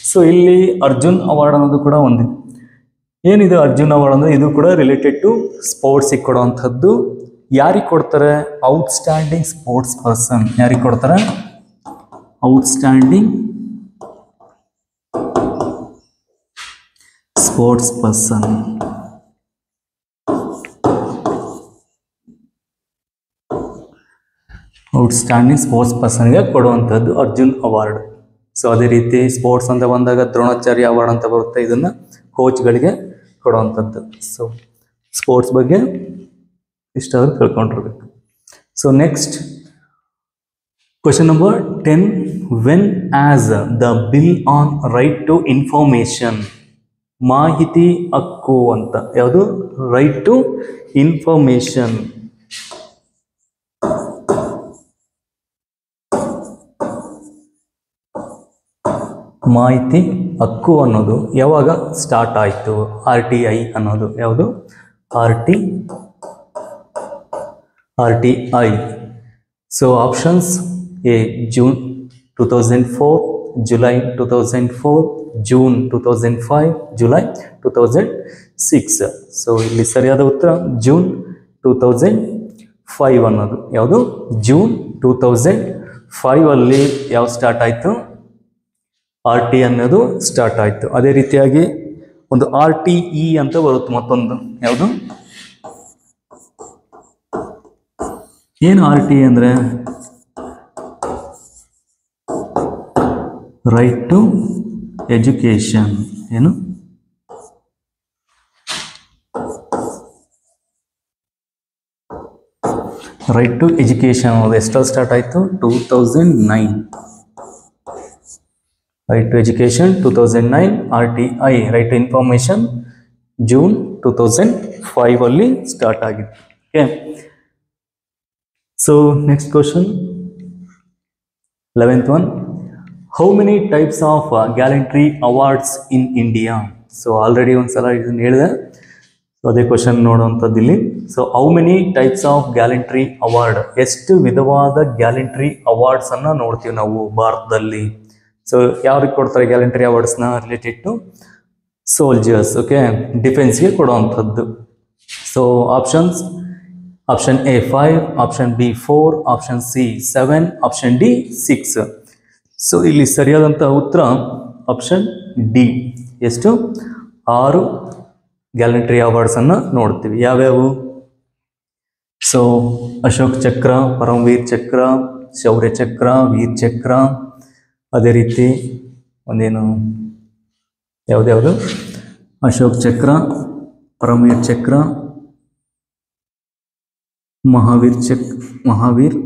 ಸೊ ಇಲ್ಲಿ ಅರ್ಜುನ್ ಅವಾರ್ಡ್ ಅನ್ನೋದು ಕೂಡ ಒಂದು, ಏನಿದೆ ಅರ್ಜುನ್ ಅವಾರ್ಡ್ ಅಂದರೆ ಇದು ಕೂಡ ರಿಲೇಟೆಡ್ ಟು ಸ್ಪೋರ್ಟ್ಸಿಗೆ ಕೊಡುವಂಥದ್ದು. ಯಾರಿಗೆ ಕೊಡ್ತಾರೆ, ಔಟ್ಸ್ಟ್ಯಾಂಡಿಂಗ್ ಸ್ಪೋರ್ಟ್ಸ್ ಪರ್ಸನ್. ಯಾರಿಗೆ ಕೊಡ್ತಾರೆ, outstanding sports person. Outstanding sports ಪರ್ಸನ್ಗೆ ಕೊಡುವಂಥದ್ದು ಅರ್ಜುನ್ ಅವಾರ್ಡ್. ಸೊ ಅದೇ ರೀತಿ ಸ್ಪೋರ್ಟ್ಸ್ ಅಂತ ಬಂದಾಗ ದ್ರೋಣಾಚಾರ್ಯ ಅವಾರ್ಡ್ ಅಂತ ಬರುತ್ತೆ, ಇದನ್ನು ಕೋಚ್ಗಳಿಗೆ ಕೊಡುವಂಥದ್ದು. ಸೊ ಸ್ಪೋರ್ಟ್ಸ್ ಬಗ್ಗೆ ಇಷ್ಟಾದರೂ ತಿಳ್ಕೊಂಡಿರ್ಬೇಕು. So next question number 10. When as the bill on right to information, ಮಾಹಿತಿ ಹಕ್ಕು ಅಂತ, ಯಾವುದು, ರೈಟ್ ಟು ಇನ್ಫಾರ್ಮೇಶನ್. ಮಾಹಿತಿ ಹಕ್ಕು ಅನ್ನೋದು ಯಾವಾಗ ಸ್ಟಾರ್ಟ್ ಆಯಿತು, RTI ಅನ್ನೋದು ಯಾವುದು, RTI. So options A June 2004, July 2004, June 2005, July 2006. So ಇಲ್ಲಿ ಸರಿಯಾದ ಉತ್ತರ ಜೂನ್ 2005 ಅನ್ನೋದು. ಯಾವುದು, ಜೂನ್ 2005 ಯಾವ ಸ್ಟಾರ್ಟ್ ಆಯಿತು, RT ಅನ್ನೋದು ಸ್ಟಾರ್ಟ್ ಆಯಿತು. ಅದೇ ರೀತಿಯಾಗಿ ಒಂದು RTE ಅಂತ ಬರುತ್ತೆ ಮತ್ತೊಂದು. ಯಾವುದು? ಏನು RTE ಅಂದರೆ ರೈಟ್ ಟು ಎಜುಕೇಶನ್. ಏನು? ರೈಟ್ ಟು ಎಜುಕೇಶನ್ ಅನ್ನೋದು ಎಷ್ಟರಲ್ಲಿ ಸ್ಟಾರ್ಟ್ ಆಯಿತು? 2009. Right to education 2009. RTI right to information June 2005 ಅಲ್ಲಿ ಸ್ಟಾರ್ಟ್ ಆಗಿತ್ತು. Okay, so next question 11th one. How many types of gallantry awards in India? So already ಒಂದ್ಸಲ ಇದನ್ನು ಹೇಳಿದೆ, so ಅದೇ ಕ್ವಶನ್ ನೋಡುವಂಥದ್ದು ಇಲ್ಲಿ. So how many types of gallantry award, ಎಷ್ಟು ವಿಧವಾದ ಗ್ಯಾಲೆಂಟ್ರಿ ಅವಾರ್ಡ್ಸ್ ಅನ್ನ ನೋಡ್ತೀವಿ ನಾವು ಭಾರತದಲ್ಲಿ. ಸೊ ಯಾರಿಗೆ ಕೊಡ್ತಾರೆ ಗ್ಯಾಲೆಂಟ್ರಿ ಅವಾರ್ಡ್ಸ್ನ? Related to soldiers. ಓಕೆ, ಡಿಫೆನ್ಸ್ಗೆ ಕೊಡುವಂಥದ್ದು. So options: option A 5, option B 4, option C 7, option D 6. So ಇಲ್ಲಿ ಸರಿಯಾದಂಥ ಉತ್ತರ ಆಪ್ಷನ್ ಡಿ. ಎಷ್ಟು? 6 ಗ್ಯಾಲೆಂಟ್ರಿ ಅವಾರ್ಡ್ಸ್ ಅನ್ನ ನೋಡ್ತೀವಿ. ಯಾವ್ಯಾವು? ಸೊ ಅಶೋಕ್ ಚಕ್ರ, ಪರಮವೀರ್ ಚಕ್ರ, ಶೌರ್ಯ ಚಕ್ರ, ವೀರ್ ಚಕ್ರ, ಅದೇ ರೀತಿ ಒಂದೇನು ಯಾವ್ದ್ಯಾವುದು? ಅಶೋಕ್ ಚಕ್ರ, ಪರಮವೀರ್ ಚಕ್ರ, ಮಹಾವೀರ್,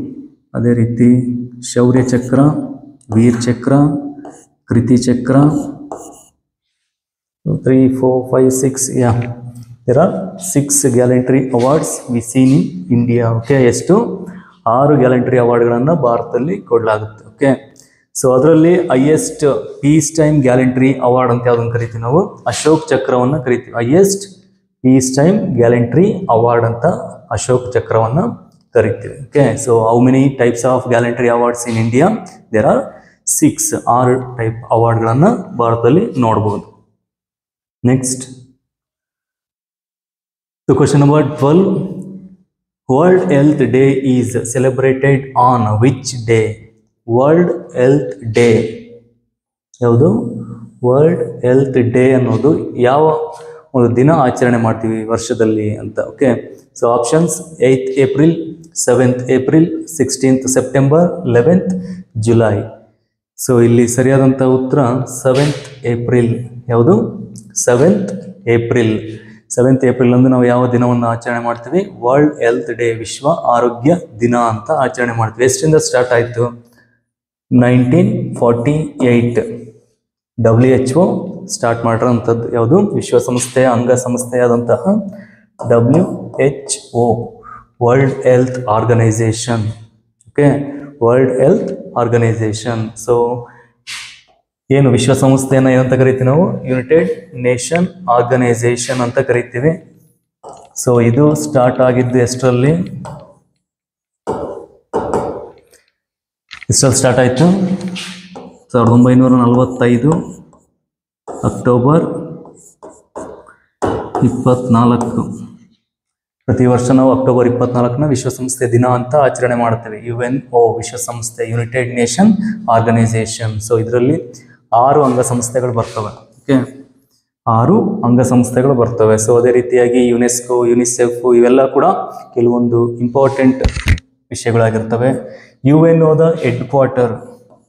ಅದೇ ರೀತಿ ಶೌರ್ಯ ಚಕ್ರ, ವೀರ್ ಚಕ್ರ, ಕೃತಿ ಚಕ್ರ. 3, 4, 5, 6. Yeah, there are 6 gallantry awards we seen in India. Okay, ಎಷ್ಟು? 6 ಗ್ಯಾಲೆಂಟ್ರಿ ಅವಾರ್ಡ್ಗಳನ್ನು ಭಾರತದಲ್ಲಿ ಕೊಡಲಾಗುತ್ತೆ. ಓಕೆ, ಸೊ ಅದರಲ್ಲಿ highest peace time gallantry award ಅಂತ ಯಾವುದನ್ನು ಕರಿತೀವಿ ನಾವು? ಅಶೋಕ್ ಚಕ್ರವನ್ನು ಕರಿತೀವಿ. Highest peace time gallantry award ಅಂತ ಅಶೋಕ್ ಚಕ್ರವನ್ನು ಕರಿತೀವಿ. Okay, so how many types of gallantry awards in India? There are 6 type ಅವಾರ್ಡ್ಗಳನ್ನು ಭಾರತದಲ್ಲಿ ನೋಡಬಹುದು. Next, so question number 12. World Health Day is celebrated on which day? World Health Day ಯಾವುದು? World health day ಅನ್ನೋದು ಯಾವ ಒಂದು ದಿನ ಆಚರಣೆ ಮಾಡ್ತೀವಿ ವರ್ಷದಲ್ಲಿ ಅಂತ. Okay, so options: 8th April, 7th April, 16th September, 11th July. So ಇಲ್ಲಿ ಸರಿಯಾದಂಥ ಉತ್ತರ 7th April. ಯಾವುದು? 7th April. 7th April ಅಂದು ನಾವು ಯಾವ ದಿನವನ್ನು ಆಚರಣೆ ಮಾಡ್ತೀವಿ? ವರ್ಲ್ಡ್ ಹೆಲ್ತ್ ಡೇ, ವಿಶ್ವ ಆರೋಗ್ಯ ದಿನ ಅಂತ ಆಚರಣೆ ಮಾಡ್ತೀವಿ. ಎಷ್ಟಿಂದ ಸ್ಟಾರ್ಟ್ ಆಯಿತು? 1948 WHO ಸ್ಟಾರ್ಟ್ ಮಾಡಿರೋಂಥದ್ದು. ಯಾವುದು? ವಿಶ್ವಸಂಸ್ಥೆಯ ಅಂಗಸಂಸ್ಥೆಯಾದಂತಹ WHO, world health organisation. Okay, world health organisation. So ಏನು ವಿಶ್ವಸಂಸ್ಥೆಯನ್ನು ಏನಂತ ಕರಿತೀವಿ ನಾವು? ಯುನೈಟೆಡ್ ನೇಷನ್ ಆರ್ಗನೈಸೇಷನ್ ಅಂತ ಕರಿತೀವಿ. ಸೊ ಇದು ಸ್ಟಾರ್ಟ್ ಆಗಿದ್ದು ಎಷ್ಟರಲ್ಲಿ? ಎಷ್ಟರಲ್ಲಿ ಸ್ಟಾರ್ಟ್ ಆಯಿತು? 1945 ಅಕ್ಟೋಬರ್ 24. ಪ್ರತಿ ವರ್ಷ ನಾವು ಅಕ್ಟೋಬರ್ 24ನ ವಿಶ್ವಸಂಸ್ಥೆ ದಿನ ಅಂತ ಆಚರಣೆ ಮಾಡ್ತೇವೆ. UNO, ವಿಶ್ವಸಂಸ್ಥೆ, ಯುನೈಟೆಡ್ ನೇಷನ್ ಆರ್ಗನೈಸೇಷನ್. ಸೊ ಇದರಲ್ಲಿ 6 ಅಂಗಸಂಸ್ಥೆಗಳು ಬರ್ತವೆ. ಓಕೆ, 6 ಅಂಗಸಂಸ್ಥೆಗಳು ಬರ್ತವೆ. ಸೊ ಅದೇ ರೀತಿಯಾಗಿ ಯುನೆಸ್ಕೋ, ಯುನಿಸೆಫ್ ಇವೆಲ್ಲ ಕೂಡ ಕೆಲವೊಂದು ಇಂಪಾರ್ಟೆಂಟ್ ವಿಷಯಗಳಾಗಿರ್ತವೆ. UNOದ ಹೆಡ್ ಕ್ವಾರ್ಟರ್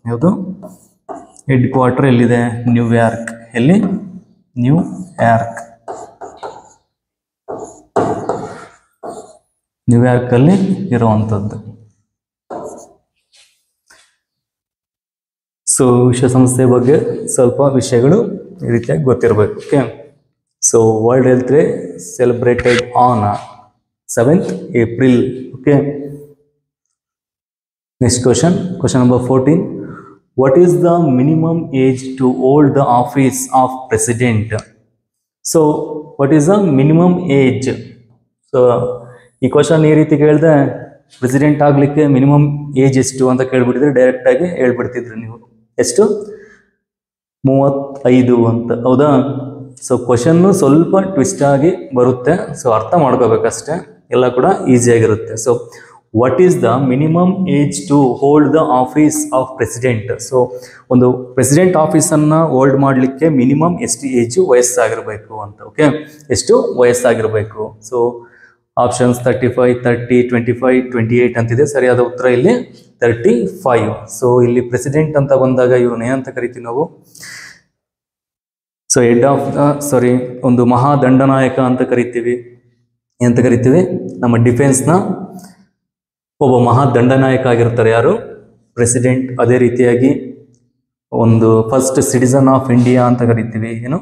ಯಾವುದು? ಹೆಡ್ ಕ್ವಾರ್ಟರ್ ಎಲ್ಲಿದೆ? ನ್ಯೂಯಾರ್ಕ್. ಎಲ್ಲಿ? ನ್ಯೂಯಾರ್ಕ್. ನ್ಯೂಯಾರ್ಕಲ್ಲಿ ಇರುವಂಥದ್ದು. ಸೊ ವಿಶ್ವಸಂಸ್ಥೆ ಬಗ್ಗೆ ಸ್ವಲ್ಪ ವಿಷಯಗಳು ಈ ರೀತಿಯಾಗಿ ಗೊತ್ತಿರಬೇಕು. Okay, so world health day celebrated on 7th April. Okay, next question number 14. What is the minimum age to hold the office of president? So what is the minimum age? So ಈ question ಈ ರೀತಿ ಕೇಳಿದೆ, president ಆಗಲಿಕ್ಕೆ minimum age ಎಷ್ಟು ಅಂತ ಕೇಳ್ಬಿಟ್ಟಿದ್ರೆ ಡೈರೆಕ್ಟಾಗಿ ಹೇಳ್ಬಿಡ್ತಿದ್ರಿ ನೀವು. ಎಷ್ಟು? 35 ಅಂತ. ಹೌದಾ? ಸೊ ಕ್ವಶನ್ನು ಸ್ವಲ್ಪ ಟ್ವಿಸ್ಟ್ ಆಗಿ ಬರುತ್ತೆ. ಸೊ ಅರ್ಥ ಮಾಡ್ಕೋಬೇಕಷ್ಟೇ, ಎಲ್ಲ ಕೂಡ ಈಸಿಯಾಗಿರುತ್ತೆ. So what is the minimum age to hold the office of president? So ಒಂದು ಪ್ರೆಸಿಡೆಂಟ್ ಆಫೀಸನ್ನು ಹೋಲ್ಡ್ ಮಾಡಲಿಕ್ಕೆ ಮಿನಿಮಮ್ ಎಷ್ಟು ಏಜು ವಯಸ್ಸಾಗಿರಬೇಕು ಅಂತ. ಓಕೆ, ಎಷ್ಟು ವಯಸ್ಸಾಗಿರಬೇಕು? ಸೊ ಆಪ್ಷನ್ಸ್ 35, 30, 25, 28 ಅಂತಿದೆ. ಸರಿಯಾದ ಉತ್ತರ ಇಲ್ಲಿ 35. ಸೊ ಇಲ್ಲಿ ಪ್ರೆಸಿಡೆಂಟ್ ಅಂತ ಬಂದಾಗ ಇವ್ರನ್ನ ಏನಂತ ಕರಿತೀವಿ ನಾವು? ಸೊ ಹೆಡ್ ಆಫ್ ದ ಒಂದು ಮಹಾದಂಡನಾಯಕ ಅಂತ ಕರಿತೀವಿ. ಏನಂತ ಕರಿತೀವಿ? ನಮ್ಮ ಡಿಫೆನ್ಸ್ನ ಒಬ್ಬ ಮಹಾದಂಡನಾಯಕ ಆಗಿರ್ತಾರೆ. ಯಾರು? ಪ್ರೆಸಿಡೆಂಟ್. ಅದೇ ರೀತಿಯಾಗಿ ಒಂದು ಫಸ್ಟ್ ಸಿಟಿಸನ್ ಆಫ್ ಇಂಡಿಯಾ ಅಂತ ಕರಿತೀವಿ. ಏನು?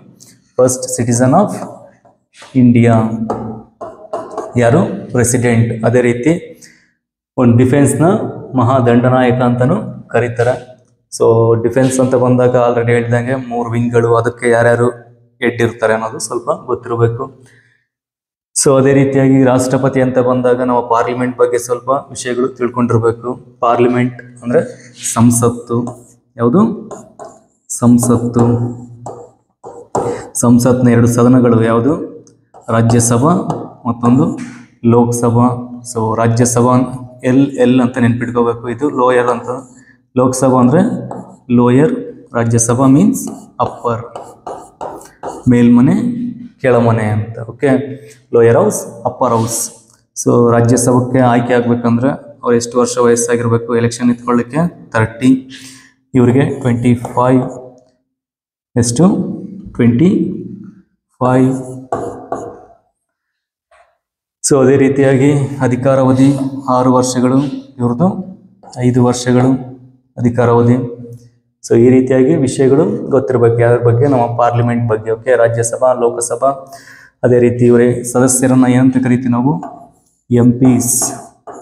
ಫಸ್ಟ್ ಸಿಟಿಸನ್ ಆಫ್ ಇಂಡಿಯಾ ಯಾರು? ಪ್ರೆಸಿಡೆಂಟ್. ಅದೇ ರೀತಿ ಒಂದು ಡಿಫೆನ್ಸ್ನ ಮಹಾದಂಡನಾಯಕ ಅಂತಲೂ ಕರೀತಾರೆ. ಸೊ ಡಿಫೆನ್ಸ್ ಅಂತ ಬಂದಾಗ ಆಲ್ರೆಡಿ ಹೇಳಿದಂಗೆ 3 ವಿಂಗ್ಗಳು, ಅದಕ್ಕೆ ಯಾರ್ಯಾರು ಹೆಡ್ ಇರ್ತಾರೆ ಅನ್ನೋದು ಸ್ವಲ್ಪ ಗೊತ್ತಿರಬೇಕು. ಸೊ ಅದೇ ರೀತಿಯಾಗಿ ರಾಷ್ಟ್ರಪತಿ ಅಂತ ಬಂದಾಗ ನಾವು ಪಾರ್ಲಿಮೆಂಟ್ ಬಗ್ಗೆ ಸ್ವಲ್ಪ ವಿಷಯಗಳು ತಿಳ್ಕೊಂಡಿರ್ಬೇಕು. ಪಾರ್ಲಿಮೆಂಟ್ ಅಂದರೆ ಸಂಸತ್ತು. ಯಾವುದು? ಸಂಸತ್ತು. ಸಂಸತ್ನ 2 ಸದನಗಳು ಯಾವುದು? ರಾಜ್ಯಸಭಾ ಮತ್ತೊಂದು ಲೋಕಸಭಾ. ಸೊ ರಾಜ್ಯಸಭಾ ಎಲ್ ಅಂತ ನೆನ್ಪಿಟ್ಕೋಬೇಕು. ಇದು ಲೋಯರ್ ಅಂತ. ಲೋಕಸಭಾ ಅಂದರೆ ಲೋಯರ್, ರಾಜ್ಯಸಭಾ ಮೀನ್ಸ್ ಅಪ್ಪರ್, ಮೇಲ್ಮನೆ ಕೆಳಮನೆ ಅಂತ. Okay, lower house, upper house. So ರಾಜ್ಯಸಭಕ್ಕೆ ಆಯ್ಕೆ ಆಗ್ಬೇಕಂದ್ರೆ ಅವ್ರು ಎಷ್ಟು ವರ್ಷ ವಯಸ್ಸಾಗಿರ್ಬೇಕು? ಎಲೆಕ್ಷನ್ ನಿಂತ್ಕೊಳ್ಳಿಕ್ಕೆ 30. ಇವರಿಗೆ 25. ಎಷ್ಟು? 25. ಸೊ ಅದೇ ರೀತಿಯಾಗಿ ಅಧಿಕಾರಾವಧಿ 6 ವರ್ಷಗಳು, ಇವ್ರದ್ದು 5 ವರ್ಷಗಳು ಅಧಿಕಾರಾವಧಿ. ಸೊ ಈ ರೀತಿಯಾಗಿ ವಿಷಯಗಳು ಗೊತ್ತಿರಬೇಕು ಯಾವ್ದ್ರ ಬಗ್ಗೆ? ನಮ್ಮ ಪಾರ್ಲಿಮೆಂಟ್ ಬಗ್ಗೆ. ಓಕೆ, ರಾಜ್ಯಸಭಾ, ಲೋಕಸಭಾ. ಅದೇ ರೀತಿ ಇವರೇ ಸದಸ್ಯರನ್ನು ಏನಂತ ಕರಿತೀವಿ ನಾವು? MPs.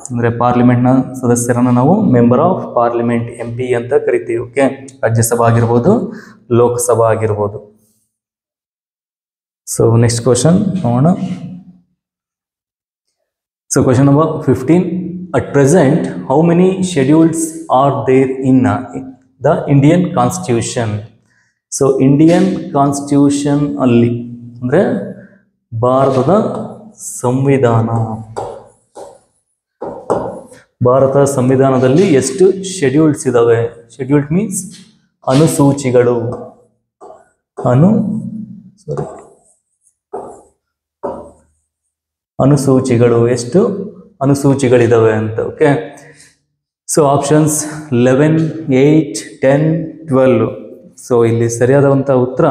ಅಂದರೆ ಪಾರ್ಲಿಮೆಂಟ್ನ ಸದಸ್ಯರನ್ನು ನಾವು ಮೆಂಬರ್ ಆಫ್ ಪಾರ್ಲಿಮೆಂಟ್, MP ಅಂತ ಕರಿತೀವಿ. ಓಕೆ, ರಾಜ್ಯಸಭಾ ಆಗಿರ್ಬೋದು, ಲೋಕಸಭಾ ಆಗಿರ್ಬೋದು. ಸೊ ನೆಕ್ಸ್ಟ್ ಕ್ವಶನ್ ನೋಡೋಣ. So question number 15. At present, how many schedules are there in the Indian Constitution? So Indian Constitution ಅಲ್ಲಿ ಅಂದರೆ ಭಾರತದ ಸಂವಿಧಾನ. ಭಾರತ ಸಂವಿಧಾನದಲ್ಲಿ ಎಷ್ಟು ಶೆಡ್ಯೂಲ್ಸ್ ಇದಾವೆ? ಶೆಡ್ಯೂಲ್ಡ್ ಮೀನ್ಸ್ ಅನುಸೂಚಿಗಳು. ಅನುಸೂಚಿಗಳು. ಎಷ್ಟು ಅನುಸೂಚಿಗಳಿದಾವೆ ಅಂತ. Okay, so options 11, 8, 10, 12. ಸೊ ಇಲ್ಲಿ ಸರಿಯಾದಂಥ ಉತ್ತರ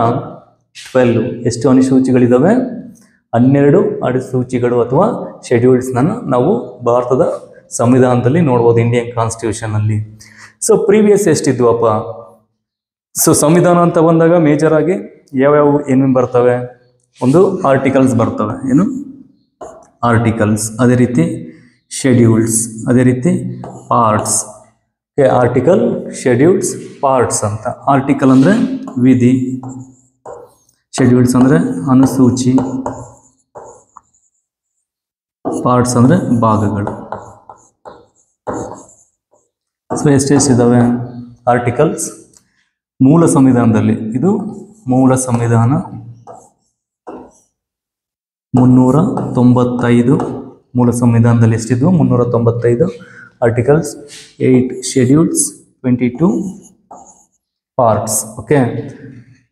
12. ಎಷ್ಟು ಅನುಸೂಚಿಗಳಿದಾವೆ? 12 ಅನುಸೂಚಿಗಳು ಅಥವಾ ಶೆಡ್ಯೂಲ್ಸ್ನ ನಾವು ಭಾರತದ ಸಂವಿಧಾನದಲ್ಲಿ ನೋಡ್ಬೋದು, ಇಂಡಿಯನ್ ಕಾನ್ಸ್ಟಿಟ್ಯೂಷನಲ್ಲಿ. ಸೊ ಪ್ರೀವಿಯಸ್ ಎಷ್ಟಿದ್ವಪ್ಪ? ಸೊ ಸಂವಿಧಾನ ಅಂತ ಬಂದಾಗ ಮೇಜರ್ ಆಗಿ ಯಾವ್ಯಾವ ಏನೇನು ಬರ್ತವೆ? ಒಂದು ಆರ್ಟಿಕಲ್ಸ್ ಬರ್ತವೆ. ಏನು? ಆರ್ಟಿಕಲ್ಸ್. ಅದೇ ರೀತಿ ಶೆಡ್ಯೂಲ್ಸ್, ಅದೇ ರೀತಿ ಪಾರ್ಟ್ಸ್. ಆರ್ಟಿಕಲ್, ಶೆಡ್ಯೂಲ್ಸ್, ಪಾರ್ಟ್ಸ್ ಅಂತ. ಆರ್ಟಿಕಲ್ ಅಂದರೆ ವಿಧಿ, ಶೆಡ್ಯೂಲ್ಸ್ ಅಂದರೆ ಅನುಸೂಚಿ, ಪಾರ್ಟ್ಸ್ ಅಂದರೆ ಭಾಗಗಳು. ಸೊ ಎಷ್ಟೆಷ್ಟಿದ್ದಾವೆ ಆರ್ಟಿಕಲ್ಸ್? ಮೂಲ ಸಂವಿಧಾನದಲ್ಲಿ ಇದು ಮೂಲ ಸಂವಿಧಾನ 395. ಮೂಲ ಸಂವಿಧಾನದಲ್ಲಿ ಎಷ್ಟಿದ್ವು? 395 articles, 8 schedules, 22 parts. Okay,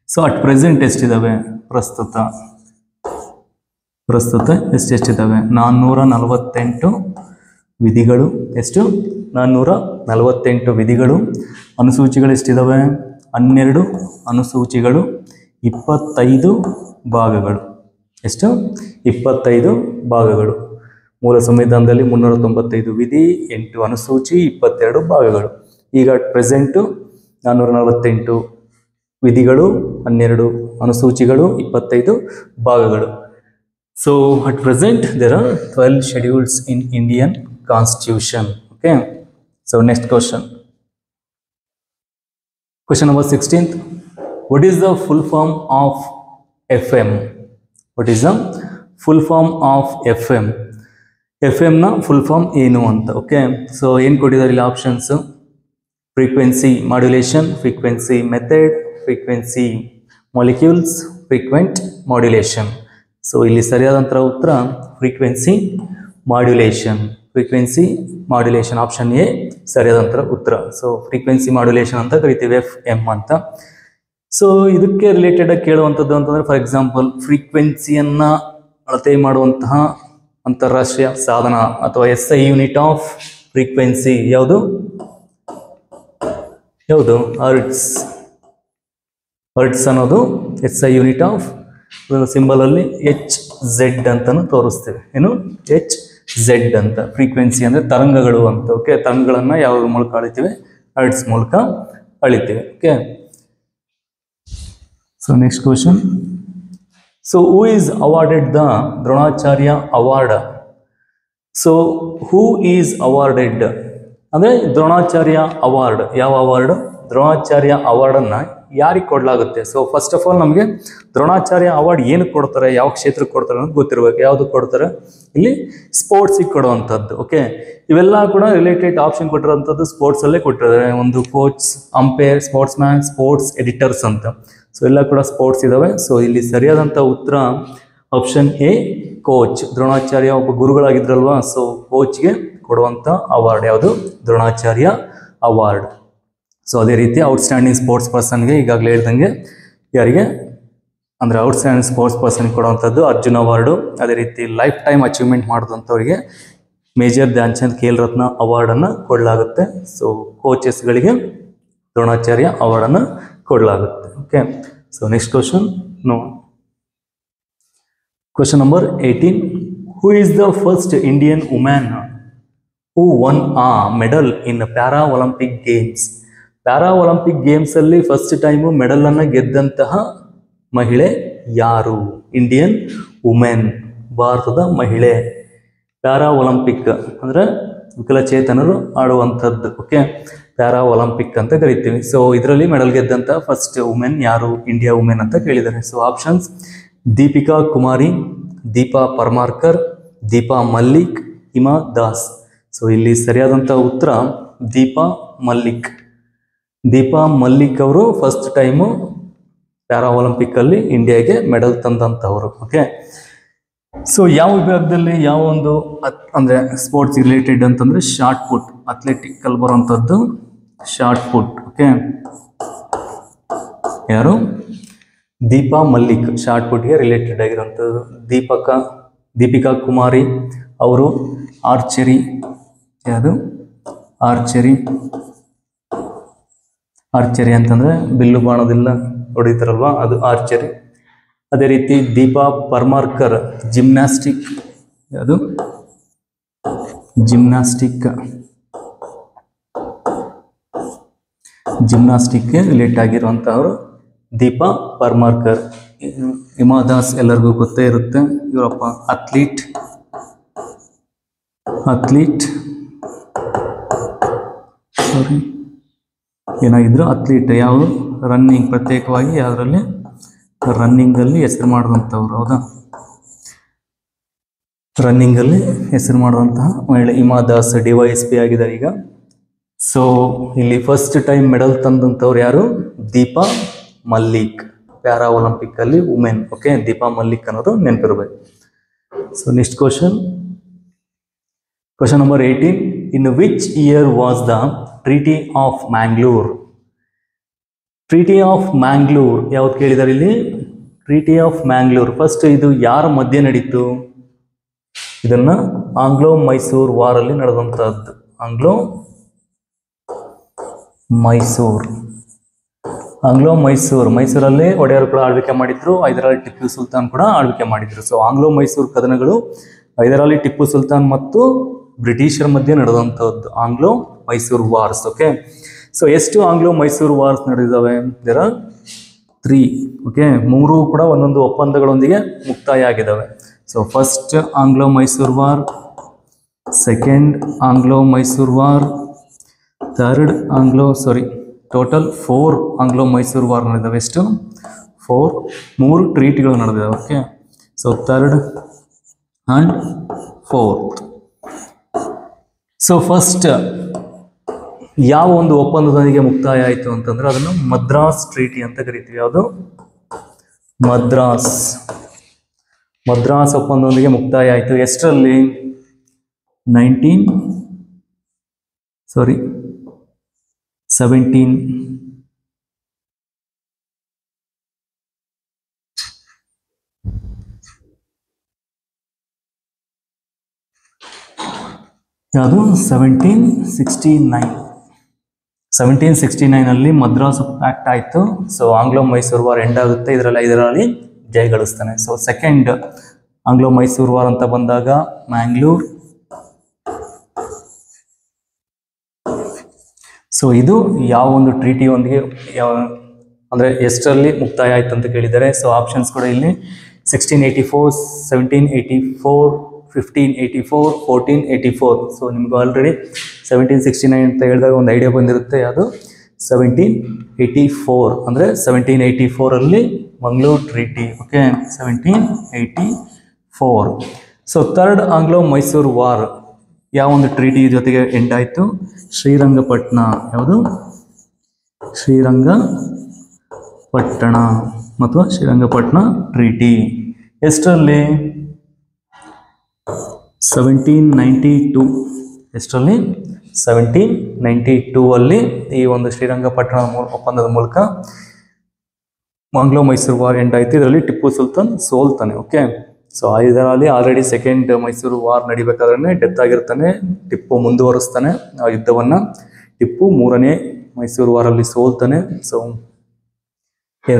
so at present ಎಷ್ಟಿದ್ದಾವೆ? ಪ್ರಸ್ತುತ ಎಷ್ಟೆಷ್ಟಿದ್ದಾವೆ? 448 ವಿಧಿಗಳು. ಎಷ್ಟು? 448 ವಿಧಿಗಳು. ಅನುಸೂಚಿಗಳು ಎಷ್ಟಿದ್ದಾವೆ? 12 ಅನುಸೂಚಿಗಳು, 25 ಭಾಗಗಳು. ಎಷ್ಟು? 25 ಭಾಗಗಳು. ಮೂಲ ಸಂವಿಧಾನದಲ್ಲಿ 395 ವಿಧಿ, 8 ಅನುಸೂಚಿ, 22 ಭಾಗಗಳು. ಈಗ ಪ್ರೆಸೆಂಟು 448 ವಿಧಿಗಳು, 12 ಅನುಸೂಚಿಗಳು, 25 ಭಾಗಗಳು. So at present there are 12 schedules in Indian constitution. Okay, so next question. Question number 16th. What is the full form of FM? What is the full form of FM? FM ನ full form ಏನು ಅಂತ. Okay, so ಏನು ಕೊಟ್ಟಿದ್ದಾರೆ ಇಲ್ಲಿ options? Frequency modulation, frequency method, frequency molecules, frequent modulation. So ಇಲ್ಲಿ ಸರಿಯಾದಂಥ ಉತ್ತರ frequency modulation. Frequency modulation, option A ಸರಿಯಾದಂಥ ಉತ್ತರ. ಸೊ ಫ್ರೀಕ್ವೆನ್ಸಿ ಮಾಡ್ಯುಲೇಷನ್ ಅಂತ ಕರಿತೀವಿ, FM ಅಂತ. ಸೊ ಇದಕ್ಕೆ ರಿಲೇಟೆಡ್ ಆಗಿ ಕೇಳುವಂಥದ್ದು ಅಂತಂದ್ರೆ, ಫಾರ್ ಎಕ್ಸಾಂಪಲ್ ಫ್ರೀಕ್ವೆನ್ಸಿಯನ್ನ ಅಳತೆ ಮಾಡುವಂತಹ ಅಂತಾರಾಷ್ಟ್ರೀಯ ಸಾಧನ ಅಥವಾ SI ಯೂನಿಟ್ ಆಫ್ ಫ್ರೀಕ್ವೆನ್ಸಿ ಯಾವುದು? ಹರ್ಟ್ಸ್. ಹರ್ಟ್ಸ್ ಅನ್ನೋದು SI ಯೂನಿಟ್ ಆಫ್, ಸಿಂಬಲ್ ಅಲ್ಲಿ HZ ಅಂತಾನು ತೋರಿಸ್ತೇವೆ. ಏನು? HZ ಅಂತ. ಫ್ರೀಕ್ವೆನ್ಸಿ ಅಂದ್ರೆ ತರಂಗಗಳು ಅಂತ. ಓಕೆ, ತರಂಗಗಳನ್ನ ಯಾವ ಮೂಲಕ ಅಳಿತೀವಿ? ಹರ್ಟ್ಸ್ ಮೂಲಕ ಅಳಿತೀವಿ. Okay, so next question. So who is awarded the Dronacharya award? So who is awarded ಅಂದ್ರೆ ದ್ರೋಣಾಚಾರ್ಯ ಅವಾರ್ಡ್ ಯಾವ ಅವಾರ್ಡ್? ದ್ರೋಣಾಚಾರ್ಯ ಅವಾರ್ಡನ್ನು ಯಾರಿಗೆ ಕೊಡಲಾಗುತ್ತೆ? ಸೊ ಫಸ್ಟ್ ಆಫ್ ಆಲ್ ನಮಗೆ ದ್ರೋಣಾಚಾರ್ಯ ಅವಾರ್ಡ್ ಏನಕ್ಕೆ ಕೊಡ್ತಾರೆ, ಯಾವ ಕ್ಷೇತ್ರಕ್ಕೆ ಕೊಡ್ತಾರೆ ಅನ್ನೋದು ಗೊತ್ತಿರಬೇಕು. ಯಾವುದಕ್ಕೆ ಕೊಡ್ತಾರೆ? ಇಲ್ಲಿ ಸ್ಪೋರ್ಟ್ಸಿಗೆ ಕೊಡುವಂಥದ್ದು. ಓಕೆ, ಇವೆಲ್ಲ ಕೂಡ ರಿಲೇಟೆಡ್ ಆಪ್ಷನ್ ಕೊಟ್ಟಿರೋಂಥದ್ದು ಸ್ಪೋರ್ಟ್ಸಲ್ಲೇ ಕೊಟ್ಟಿದ್ದಾರೆ. ಒಂದು coach, umpire, sportsman, sports editors ಅಂತ. ಸೊ ಎಲ್ಲ ಕೂಡ ಸ್ಪೋರ್ಟ್ಸ್ ಇದಾವೆ. ಸೊ ಇಲ್ಲಿ ಸರಿಯಾದಂಥ ಉತ್ತರ ಆಪ್ಷನ್ ಎ, ಕೋಚ್. ದ್ರೋಣಾಚಾರ್ಯ ಒಬ್ಬ ಗುರುಗಳಾಗಿದ್ರಲ್ವಾ, ಸೊ ಕೋಚ್ಗೆ ಕೊಡುವಂಥ ಅವಾರ್ಡ್ ಯಾವುದು? ದ್ರೋಣಾಚಾರ್ಯ ಅವಾರ್ಡ್. ಸೊ ಅದೇ ರೀತಿ ಔಟ್ಸ್ಟ್ಯಾಂಡಿಂಗ್ ಸ್ಪೋರ್ಟ್ಸ್ ಪರ್ಸನ್ಗೆ ಈಗಾಗಲೇ ಹೇಳ್ದಂಗೆ ಯಾರಿಗೆ ಅಂದರೆ ಔಟ್ಸ್ಟ್ಯಾಂಡಿಂಗ್ ಸ್ಪೋರ್ಟ್ಸ್ ಪರ್ಸನ್ಗೆ ಕೊಡುವಂಥದ್ದು ಅರ್ಜುನ್ ಅವಾರ್ಡು. ಅದೇ ರೀತಿ ಲೈಫ್ ಟೈಮ್ ಅಚೀವ್ಮೆಂಟ್ ಮಾಡಿದಂಥವ್ರಿಗೆ ಮೇಜರ್ ಧ್ಯಾನ್ ಚಂದ್ ಖೇಲ್ ರತ್ನ ಅವಾರ್ಡನ್ನು ಕೊಡಲಾಗುತ್ತೆ. ಸೊ ಕೋಚಸ್ಗಳಿಗೆ ದ್ರೋಣಾಚಾರ್ಯ ಅವಾರ್ಡನ್ನು ಕೊಡಲಾಗುತ್ತೆ. Okay, so next question. Question number 18. Who is the first Indian women who won a medal in para Olympic games? Para Olympic games ಅಲ್ಲಿ ಫಸ್ಟ್ ಟೈಮು ಮೆಡಲ್ ಅನ್ನು ಗೆದ್ದಂತಹ ಮಹಿಳೆ ಯಾರು? ಇಂಡಿಯನ್ ವುಮೆನ್, ಭಾರತದ ಮಹಿಳೆ. ಪ್ಯಾರಾ ಒಲಿಂಪಿಕ್ ಅಂದ್ರೆ ವಿಕಲಚೇತನರು ಆಡುವಂಥದ್ದು. ಓಕೆ, ಪ್ಯಾರಾ ಒಲಿಂಪಿಕ್ ಅಂತ ಕರಿತೀವಿ. ಸೊ ಇದರಲ್ಲಿ ಮೆಡಲ್ ಗೆದ್ದಂಥ ಫಸ್ಟ್ ವುಮೆನ್ ಯಾರು? ಇಂಡಿಯಾ ವುಮೆನ್ ಅಂತ ಕೇಳಿದ್ದಾರೆ. So options: Deepika Kumari, Deepa ಪರ್ಮಾರ್ಕರ್, Deepa Malik, Hima Das. So ಇಲ್ಲಿ ಸರಿಯಾದಂಥ ಉತ್ತರ ದೀಪಾ ಮಲ್ಲಿಕ್. ದೀಪಾ ಮಲ್ಲಿಕ್ ಅವರು ಫಸ್ಟ್ ಟೈಮು ಪ್ಯಾರಾ ಒಲಿಂಪಿಕ್ ಅಲ್ಲಿ ಇಂಡಿಯಾಗೆ ಮೆಡಲ್ ತಂದಂಥವ್ರು. ಓಕೆ, ಸೊ ಯಾವ ವಿಭಾಗದಲ್ಲಿ ಯಾವ ಒಂದು ಅಂದರೆ ಸ್ಪೋರ್ಟ್ಸ್ ರಿಲೇಟೆಡ್ ಅಂತಂದರೆ ಶಾರ್ಟ್ ಪುಟ್, ಅಥ್ಲೆಟಿಕ್ ಅಲ್ಲಿ ಬರುವಂಥದ್ದು ಶಾರ್ಟ್ ಪುಟ್. ಓಕೆ, ಯಾರು? ದೀಪಾ ಮಲ್ಲಿಕ್ ಶಾರ್ಟ್ ಪುಟ್ಗೆ ರಿಲೇಟೆಡ್ ಆಗಿರುವಂಥದ್ದು. ದೀಪಿಕಾ ಕುಮಾರಿ ಅವರು ಆರ್ಚರಿ, ಯಾವುದು? ಆರ್ಚರಿ ಅಂತಂದರೆ ಬಿಲ್ಲು ಬಾಣದಿಂದ ಹೊಡಿತಾರಲ್ವ, ಅದು ಆರ್ಚರಿ. ಅದೇ ರೀತಿ ದೀಪಾ ಪರ್ಮಾರ್ಕರ್ ಜಿಮ್ನಾಸ್ಟಿಕ್, ಅದು ಜಿಮ್ನಾಸ್ಟಿಕ್ಗೆ ರಿಲೇಟ್ ಆಗಿರುವಂಥವರು ದೀಪಾ ಪರ್ಮಾರ್ಕರ್. ಹಿಮಾ ದಾಸ್ ಎಲ್ಲರಿಗೂ ಗೊತ್ತೇ ಇರುತ್ತೆ, ಇವರಪ್ಪ ಅಥ್ಲೀಟ್ ಸಾರಿ ಏನಾಗಿದ್ರು ಅಥ್ಲೀಟ್. ಯಾವ? ರನ್ನಿಂಗ್, ಪ್ರತ್ಯೇಕವಾಗಿ ಯಾವುದರಲ್ಲಿ ರನ್ನಿಂಗಲ್ಲಿ ಹೆಸರು ಮಾಡಿದಂಥವ್ರು. ಹೌದಾ? ರನ್ನಿಂಗಲ್ಲಿ ಹೆಸರು ಮಾಡಿದಂತಹ ಮಹಿಳೆ ಹಿಮಾ ದಾಸ್ DYSP ಆಗಿದ್ದಾರೆ ಈಗ. ಸೊ ಇಲ್ಲಿ ಫಸ್ಟ್ ಟೈಮ್ ಮೆಡಲ್ ತಂದಂಥವ್ರು ಯಾರು? ದೀಪಾ ಮಲ್ಲಿಕ್, ಪ್ಯಾರಾ ಒಲಿಂಪಿಕ್ ಅಲ್ಲಿ ವುಮೆನ್. ಓಕೆ, ದೀಪಾ ಮಲ್ಲಿಕ್ ಅನ್ನೋದು ನೆನಪಿರಬೇಕು. So next question number 18. In which year was the treaty of Mangalore? Treaty of Mangalore ಯಾವ್ದು ಕೇಳಿದ್ದಾರೆ ಇಲ್ಲಿ? ಟ್ರೀಟಿ ಆಫ್ ಮ್ಯಾಂಗ್ಳೂರ್ ಫಸ್ಟ್ ಇದು ಯಾರ ಮಧ್ಯೆ ನಡೀತು? ಇದನ್ನ ಆಂಗ್ಲೋ ಮೈಸೂರ್ ವಾರಲ್ಲಿ ನಡೆದಂತಹದ್ದು. ಮೈಸೂರಲ್ಲಿ ಒಡೆಯರು ಕೂಡ ಆಳ್ವಿಕೆ ಮಾಡಿದ್ರು, ಹೈದರಾಲಿ ಟಿಪ್ಪು ಸುಲ್ತಾನ್ ಕೂಡ ಆಳ್ವಿಕೆ ಮಾಡಿದ್ರು. ಸೊ ಆಂಗ್ಲೋ ಮೈಸೂರು ಕದನಗಳು ಹೈದರಾಲಿ ಟಿಪ್ಪು ಸುಲ್ತಾನ್ ಮತ್ತು ಬ್ರಿಟಿಷರ ಮಧ್ಯೆ ನಡೆದಂಥದ್ದು Anglo Mysore wars. Okay, so ಎಷ್ಟು ಆಂಗ್ಲೋ ಮೈಸೂರು ವಾರ್ಸ್ ನಡೆದಿದ್ದಾವೆ? There are 3. ಓಕೆ, 3 ಕೂಡ ಒಂದೊಂದು ಒಪ್ಪಂದಗಳೊಂದಿಗೆ ಮುಕ್ತಾಯ ಆಗಿದ್ದಾವೆ. So first Anglo Mysore war, second Anglo Mysore war, total 4 Anglo Mysore war ನಡೆದಿದ್ದಾವೆ. ಎಷ್ಟು? 4. 3 ಟ್ರೀಟಿಗಳು ನಡೆದಿದ್ದಾವೆ. Okay, so 3rd and 4th. So first ಯಾವ ಒಂದು ಒಪ್ಪಂದದೊಂದಿಗೆ ಮುಕ್ತಾಯ ಆಯಿತು ಅಂತಂದ್ರೆ ಅದನ್ನು ಮದ್ರಾಸ್ ಟ್ರೀಟಿ ಅಂತ ಕರಿತೀವಿ. ಯಾವುದು? ಮದ್ರಾಸ್ ಒಪ್ಪಂದದೊಂದಿಗೆ ಮುಕ್ತಾಯ ಆಯಿತು. ಎಷ್ಟರಲ್ಲಿ? ಯಾವುದು 1769 ಮದ್ರಾಸ್ ಆಕ್ಟ್ ಆಯಿತು. So Anglo Mysore war end ಆಗುತ್ತೆ, ಇದರಲ್ಲಿ ಜಯ ಗಳಿಸ್ತಾನೆ. So second Anglo Mysore war ಅಂತ ಬಂದಾಗ ಮ್ಯಾಂಗ್ಳೂರ್. ಸೊ ಇದು ಯಾವ ಒಂದು ಟ್ರೀಟಿಯೊಂದಿಗೆ ಅಂದರೆ ಎಷ್ಟರಲ್ಲಿ ಮುಕ್ತಾಯ ಆಯ್ತು ಅಂತ ಕೇಳಿದ್ದಾರೆ. ಸೊ ಆಪ್ಷನ್ಸ್ ಕೂಡ ಇಲ್ಲಿ 1684, 1784, 1584, 1484. ಸೊ ನಿಮ್ಗೆ ಆಲ್ರೆಡಿ 1769 ಅಂತ ಹೇಳಿದಾಗ ಒಂದು ಐಡಿಯಾ ಬಂದಿರುತ್ತೆ. ಅದು 1784 ಅಂದರೆ 1784 Mangaluru treaty. Okay, 1784. So third Anglo Mysore war ಯಾವ ಒಂದು ಟ್ರೀಟಿ ಜೊತೆಗೆ ಎಂಡ್ ಆಯಿತು? ಶ್ರೀರಂಗಪಟ್ಟಣ. ಯಾವುದು? ಶ್ರೀರಂಗಪಟ್ಟಣ ಮತ್ತು ಶ್ರೀರಂಗಪಟ್ಟಣ ಟ್ರೀಟಿ. ಎಷ್ಟರಲ್ಲಿ? 1792. ಎಷ್ಟರಲ್ಲಿ? 1792 ಈ ಒಂದು ಶ್ರೀರಂಗಪಟ್ಟಣ ಒಪ್ಪಂದದ ಮೂಲಕ ಆಂಗ್ಲೋ ಮೈಸೂರು ವಾರ್ ಎಂಡ್ ಆಯಿತು. ಇದರಲ್ಲಿ ಟಿಪ್ಪು ಸುಲ್ತಾನ್ ಸೋಲ್ತಾನೆ. ಓಕೆ, ಸೊ ಇದರಲ್ಲಿ ಆಲ್ರೆಡಿ ಸೆಕೆಂಡ್ ಮೈಸೂರು ವಾರ್ ನಡಿಬೇಕಾದ್ರೆ ಡೆತ್ ಆಗಿರ್ತಾನೆ. ಟಿಪ್ಪು ಮುಂದುವರಿಸ್ತಾನೆ ಆ ಯುದ್ಧವನ್ನು. ಟಿಪ್ಪು ಮೂರನೇ ಮೈಸೂರು ವಾರಲ್ಲಿ ಸೋಲ್ತಾನೆ. ಸೊ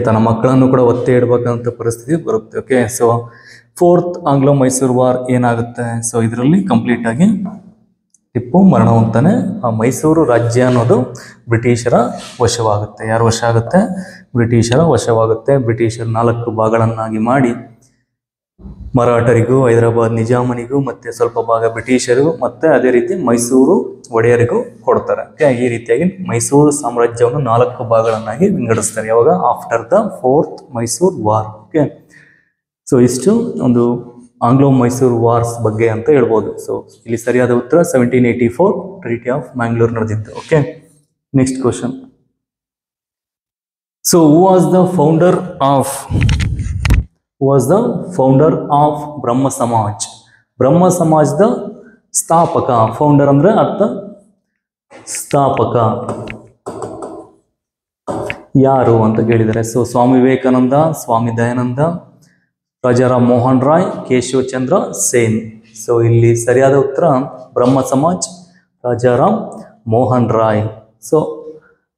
ತನ್ನ ಮಕ್ಕಳನ್ನು ಕೂಡ ಒತ್ತೆ ಇಡಬೇಕಂತ ಪರಿಸ್ಥಿತಿ ಬರುತ್ತೆ. Okay, so fourth Anglo Mysore war ಏನಾಗುತ್ತೆ? ಸೊ ಇದರಲ್ಲಿ ಕಂಪ್ಲೀಟ್ ಆಗಿ ಟಿಪ್ಪು ಮರಣ ಹೊಂದ್ತಾನೆ. ಆ ಮೈಸೂರು ರಾಜ್ಯ ಅನ್ನೋದು ಬ್ರಿಟಿಷರ ವಶವಾಗುತ್ತೆ. ಯಾರು ವಶ ಆಗುತ್ತೆ? ಬ್ರಿಟಿಷರ ವಶವಾಗುತ್ತೆ. ಬ್ರಿಟಿಷರು 4 ಭಾಗಗಳನ್ನಾಗಿ ಮಾಡಿ ಮರಾಠರಿಗೂ, ಹೈದರಾಬಾದ್ ನಿಜಾಮನಿಗೂ, ಮತ್ತೆ ಸ್ವಲ್ಪ ಭಾಗ ಬ್ರಿಟಿಷರಿಗೂ, ಮತ್ತೆ ಅದೇ ರೀತಿ ಮೈಸೂರು ಒಡೆಯರಿಗೂ ಕೊಡ್ತಾರೆ. ಓಕೆ, ಈ ರೀತಿಯಾಗಿ ಮೈಸೂರು ಸಾಮ್ರಾಜ್ಯವನ್ನು 4 ಭಾಗಗಳನ್ನಾಗಿ ವಿಂಗಡಿಸ್ತಾರೆ. ಯಾವಾಗ? After the fourth Mysuru war. Okay, so ಇಷ್ಟು ಒಂದು ಆಂಗ್ಲೋ ಮೈಸೂರು ವಾರ್ಸ್ ಬಗ್ಗೆ ಅಂತ ಹೇಳ್ಬೋದು. ಸೊ ಇಲ್ಲಿ ಸರಿಯಾದ ಉತ್ತರ 1784 ಟ್ರೀಟಿ ಆಫ್ ಮ್ಯಾಂಗ್ಳೂರ್ ನಡೆದಿತ್ತು. Okay, next question. So who was the founder of Brahmo Samaj? Brahmo ಸಮಾಜದ ಸ್ಥಾಪಕ. ಫೌಂಡರ್ ಅಂದ್ರೆ ಅರ್ಥ ಸ್ಥಾಪಕ. ಯಾರು ಅಂತ ಕೇಳಿದರೆ, ಸೊ ಸ್ವಾಮಿ ವಿವೇಕಾನಂದ, ಸ್ವಾಮಿ ದಯಾನಂದ, ರಾಜಾರಾಮ್ ಮೋಹನ್ ರಾಯ್, ಕೇಶವ್ ಚಂದ್ರ ಸೇನ್. ಸೊ ಇಲ್ಲಿ ಸರಿಯಾದ ಉತ್ತರ ಬ್ರಹ್ಮ ಸಮಾಜ್, ರಾಜಾರಾಮ್ ಮೋಹನ್ ರಾಯ್. ಸೊ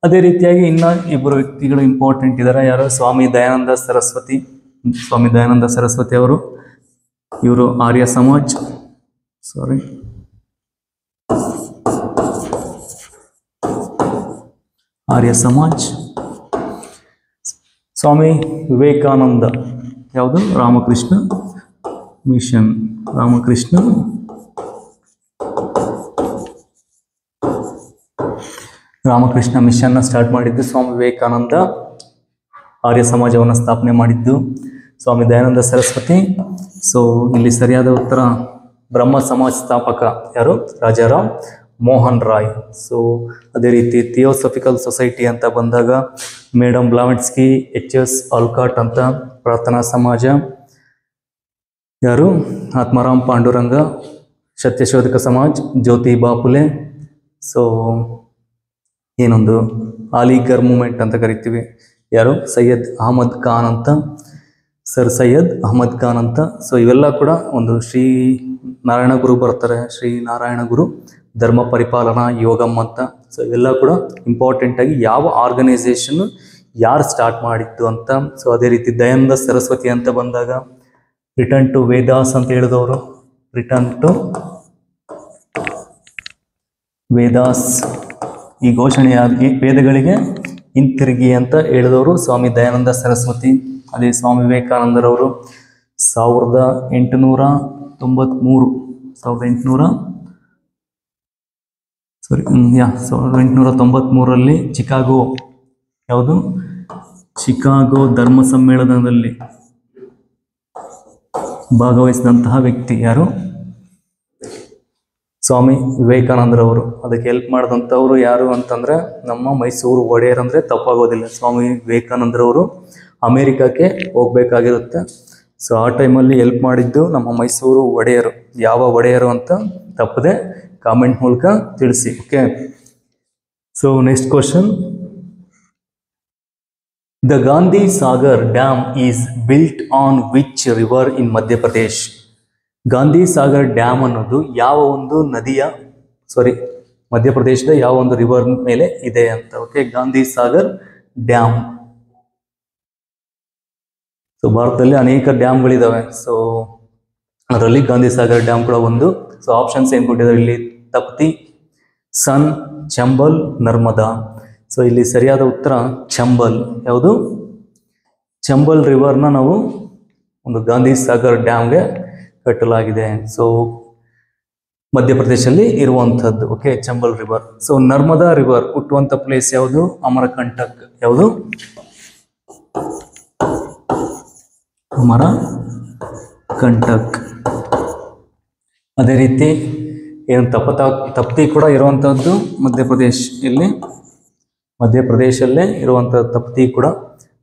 ಅದೇ ರೀತಿಯಾಗಿ ಇನ್ನ 2 ವ್ಯಕ್ತಿಗಳು ಇಂಪಾರ್ಟೆಂಟ್ ಇದ್ದಾರೆ. ಯಾರು? ಸ್ವಾಮಿ ದಯಾನಂದ ಸರಸ್ವತಿ ಅವರು. ಇವರು ಆರ್ಯ ಸಮಾಜ್. ಸ್ವಾಮಿ ವಿವೇಕಾನಂದ ಯಾವುದು? ರಾಮಕೃಷ್ಣ ಮಿಷನ್. ರಾಮಕೃಷ್ಣ ಮಿಷನ್ನ ಸ್ಟಾರ್ಟ್ ಮಾಡಿದ್ದು ಸ್ವಾಮಿ ವಿವೇಕಾನಂದ. ಆರ್ಯ ಸಮಾಜವನ್ನು ಸ್ಥಾಪನೆ ಮಾಡಿದ್ದು ಸ್ವಾಮಿ ದಯಾನಂದ ಸರಸ್ವತಿ. ಸೊ ಇಲ್ಲಿ ಸರಿಯಾದ ಉತ್ತರ ಬ್ರಹ್ಮ ಸಮಾಜ್ ಸ್ಥಾಪಕ ಯಾರು? ರಾಜಾರಾಮ್ ಮೋಹನ್ ರಾಯ್. ಸೊ ಅದೇ ರೀತಿ ಥಿಯೋಸಫಿಕಲ್ ಸೊಸೈಟಿ ಅಂತ ಬಂದಾಗ ಮೇಡಮ್ ಬ್ಲಾವೆಟ್ಸ್ಕಿ, HS ಆಲ್ಕಾಟ್ ಅಂತ ಪ್ರಾರ್ಥನಾ ಸಮಾಜ. ಯಾರು? ಆತ್ಮಾರಾಮ್ ಪಾಂಡುರಂಗ. ಸತ್ಯಶೋಧಕ ಸಮಾಜ್ ಜ್ಯೋತಿಬಾ ಫುಲೆ. ಸೊ ಏನೊಂದು ಅಲಿಗರ್ ಮೂಮೆಂಟ್ ಅಂತ ಕರಿತೀವಿ. ಯಾರು? ಸೈಯದ್ ಅಹಮದ್ ಖಾನ್ ಅಂತ, ಸರ್ ಸೈಯದ್ ಅಹಮದ್ ಖಾನ್ ಅಂತ. ಸೊ ಇವೆಲ್ಲ ಕೂಡ ಒಂದು ಶ್ರೀ ನಾರಾಯಣ ಗುರು ಬರ್ತಾರೆ. ಶ್ರೀ ನಾರಾಯಣ ಗುರು ಧರ್ಮ ಪರಿಪಾಲನಾ ಯೋಗಮ್ ಅಂತ. ಸೊ ಇವೆಲ್ಲ ಕೂಡ ಇಂಪಾರ್ಟೆಂಟ್ ಆಗಿ ಯಾವ ಆರ್ಗನೈಸೇಷನ್ ಯಾರು ಸ್ಟಾರ್ಟ್ ಮಾಡಿದ್ದು ಅಂತ. ಸೊ ಅದೇ ರೀತಿ ದಯಾನಂದ ಸರಸ್ವತಿ ಅಂತ ಬಂದಾಗ ರಿಟರ್ನ್ ಟು ವೇದಾಸ್ ಅಂತ ಹೇಳಿದವರು. ರಿಟರ್ನ್ ಟು ವೇದಾಸ್, ಈ ಘೋಷಣೆಯಾಗಿ ವೇದಗಳಿಗೆ ಹಿಂತಿರುಗಿ ಅಂತ ಹೇಳಿದವರು ಸ್ವಾಮಿ ದಯಾನಂದ ಸರಸ್ವತಿ. ಅದೇ ಸ್ವಾಮಿ ವಿವೇಕಾನಂದರವರು 1893 ಚಿಕಾಗೋ ಧರ್ಮ ಸಮ್ಮೇಳನದಲ್ಲಿ ಭಾಗವಹಿಸಿದಂತಹ ವ್ಯಕ್ತಿ ಯಾರು? ಸ್ವಾಮಿ ವಿವೇಕಾನಂದರವರು. ಅದಕ್ಕೆ ಹೆಲ್ಪ್ ಮಾಡಿದಂಥವ್ರು ಯಾರು ಅಂತಂದ್ರೆ ನಮ್ಮ ಮೈಸೂರು ಒಡೆಯರ್ ಅಂದರೆ ತಪ್ಪಾಗೋದಿಲ್ಲ. ಸ್ವಾಮಿ ವಿವೇಕಾನಂದರವರು ಅಮೇರಿಕಕ್ಕೆ ಹೋಗ್ಬೇಕಾಗಿರುತ್ತೆ. ಸೊ ಆ ಟೈಮಲ್ಲಿ ಹೆಲ್ಪ್ ಮಾಡಿದ್ದು ನಮ್ಮ ಮೈಸೂರು ಒಡೆಯರು. ಯಾವ ಒಡೆಯರು ಅಂತ ತಪ್ಪದೆ ಕಾಮೆಂಟ್ ಮೂಲಕ ತಿಳಿಸಿ. Okay, so next question. The Gandhi Sagar dam is built on which river in Madhya Pradesh? Gandhi Sagar dam ಅನ್ನೋದು ಯಾವ ಒಂದು ಮಧ್ಯಪ್ರದೇಶದ ಯಾವ ಒಂದು ರಿವರ್ ಮೇಲೆ ಇದೆ ಅಂತ. Okay, Gandhi Sagar dam. So ಭಾರತದಲ್ಲಿ ಅನೇಕ ಡ್ಯಾಮ್ಗಳಿದಾವೆ. ಸೊ ಅದರಲ್ಲಿ ಗಾಂಧಿ ಸಾಗರ್ ಡ್ಯಾಮ್ ಕೂಡ ಒಂದು. ಸೊ ಆಪ್ಷನ್ಸ್ ಏನು ಕೊಟ್ಟಿದ್ದಾರೆ ಇಲ್ಲಿ? ತಪ್ತಿ, ಸನ್, ಚಂಬಲ್, ನರ್ಮದಾ. ಸೊ ಇಲ್ಲಿ ಸರಿಯಾದ ಉತ್ತರ ಚಂಬಲ್. ಯಾವುದು? ಚಂಬಲ್ ರಿವರ್ನ ನಾವು ಒಂದು ಗಾಂಧಿ ಸಾಗರ್ ಡ್ಯಾಮ್ಗೆ ಕಟ್ಟಲಾಗಿದೆ. ಸೊ ಮಧ್ಯಪ್ರದೇಶಲ್ಲಿ ಇರುವಂಥದ್ದು. Okay, Chambal river. So Narmada river ಹುಟ್ಟುವಂಥ ಪ್ಲೇಸ್ ಯಾವುದು? ಅಮರಕಂಟಕ್. ಯಾವುದು? ಅಮರಕಂಟಕ್. ಅದೇ ರೀತಿ ಏನು ತಪ್ತಿ ಕೂಡ ಇರುವಂಥದ್ದು ಮಧ್ಯಪ್ರದೇಶಲ್ಲೇ ಇರುವಂಥದ್ದು ತಪ್ತಿ ಕೂಡ.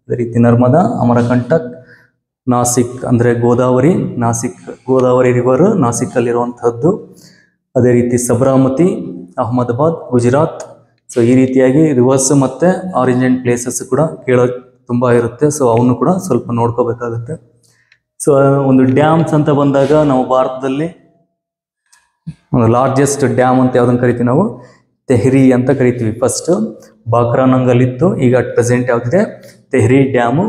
ಅದೇ ರೀತಿ ನರ್ಮದಾ, ಅಮರಕಂಟಕ್, ನಾಸಿಕ್ ಅಂದರೆ ಗೋದಾವರಿ ರಿವರ್ ನಾಸಿಕ್ಕಲ್ಲಿರುವಂಥದ್ದು. ಅದೇ ರೀತಿ ಸಬರಾಮತಿ, ಅಹಮದಾಬಾದ್, ಗುಜರಾತ್. ಸೊ ಈ ರೀತಿಯಾಗಿ ರಿವರ್ಸ್ ಮತ್ತು ಆರಿಜಿನ್ ಪ್ಲೇಸಸ್ ಕೂಡ ಕೇಳೋಕೆ ತುಂಬ ಇರುತ್ತೆ. ಸೊ ಅವನು ಕೂಡ ಸ್ವಲ್ಪ ನೋಡ್ಕೋಬೇಕಾಗುತ್ತೆ. ಸೊ ಒಂದು ಡ್ಯಾಮ್ಸ್ ಅಂತ ಬಂದಾಗ ನಾವು ಭಾರತದಲ್ಲಿ ಒಂದು ಲಾರ್ಜೆಸ್ಟ್ ಡ್ಯಾಮ್ ಅಂತ ಯಾವುದನ್ನು ಕರಿತೀವಿ ನಾವು? ತೆಹ್ರಿ ಅಂತ ಕರಿತೀವಿ. ಫಸ್ಟ್ ಬಾಕ್ರಾನಂಗಲ್ ಇತ್ತು, ಈಗ ಅಟ್ ಪ್ರೆಸೆಂಟ್ ಯಾವುದಿದೆ? ತೆಹ್ರಿ ಡ್ಯಾಮು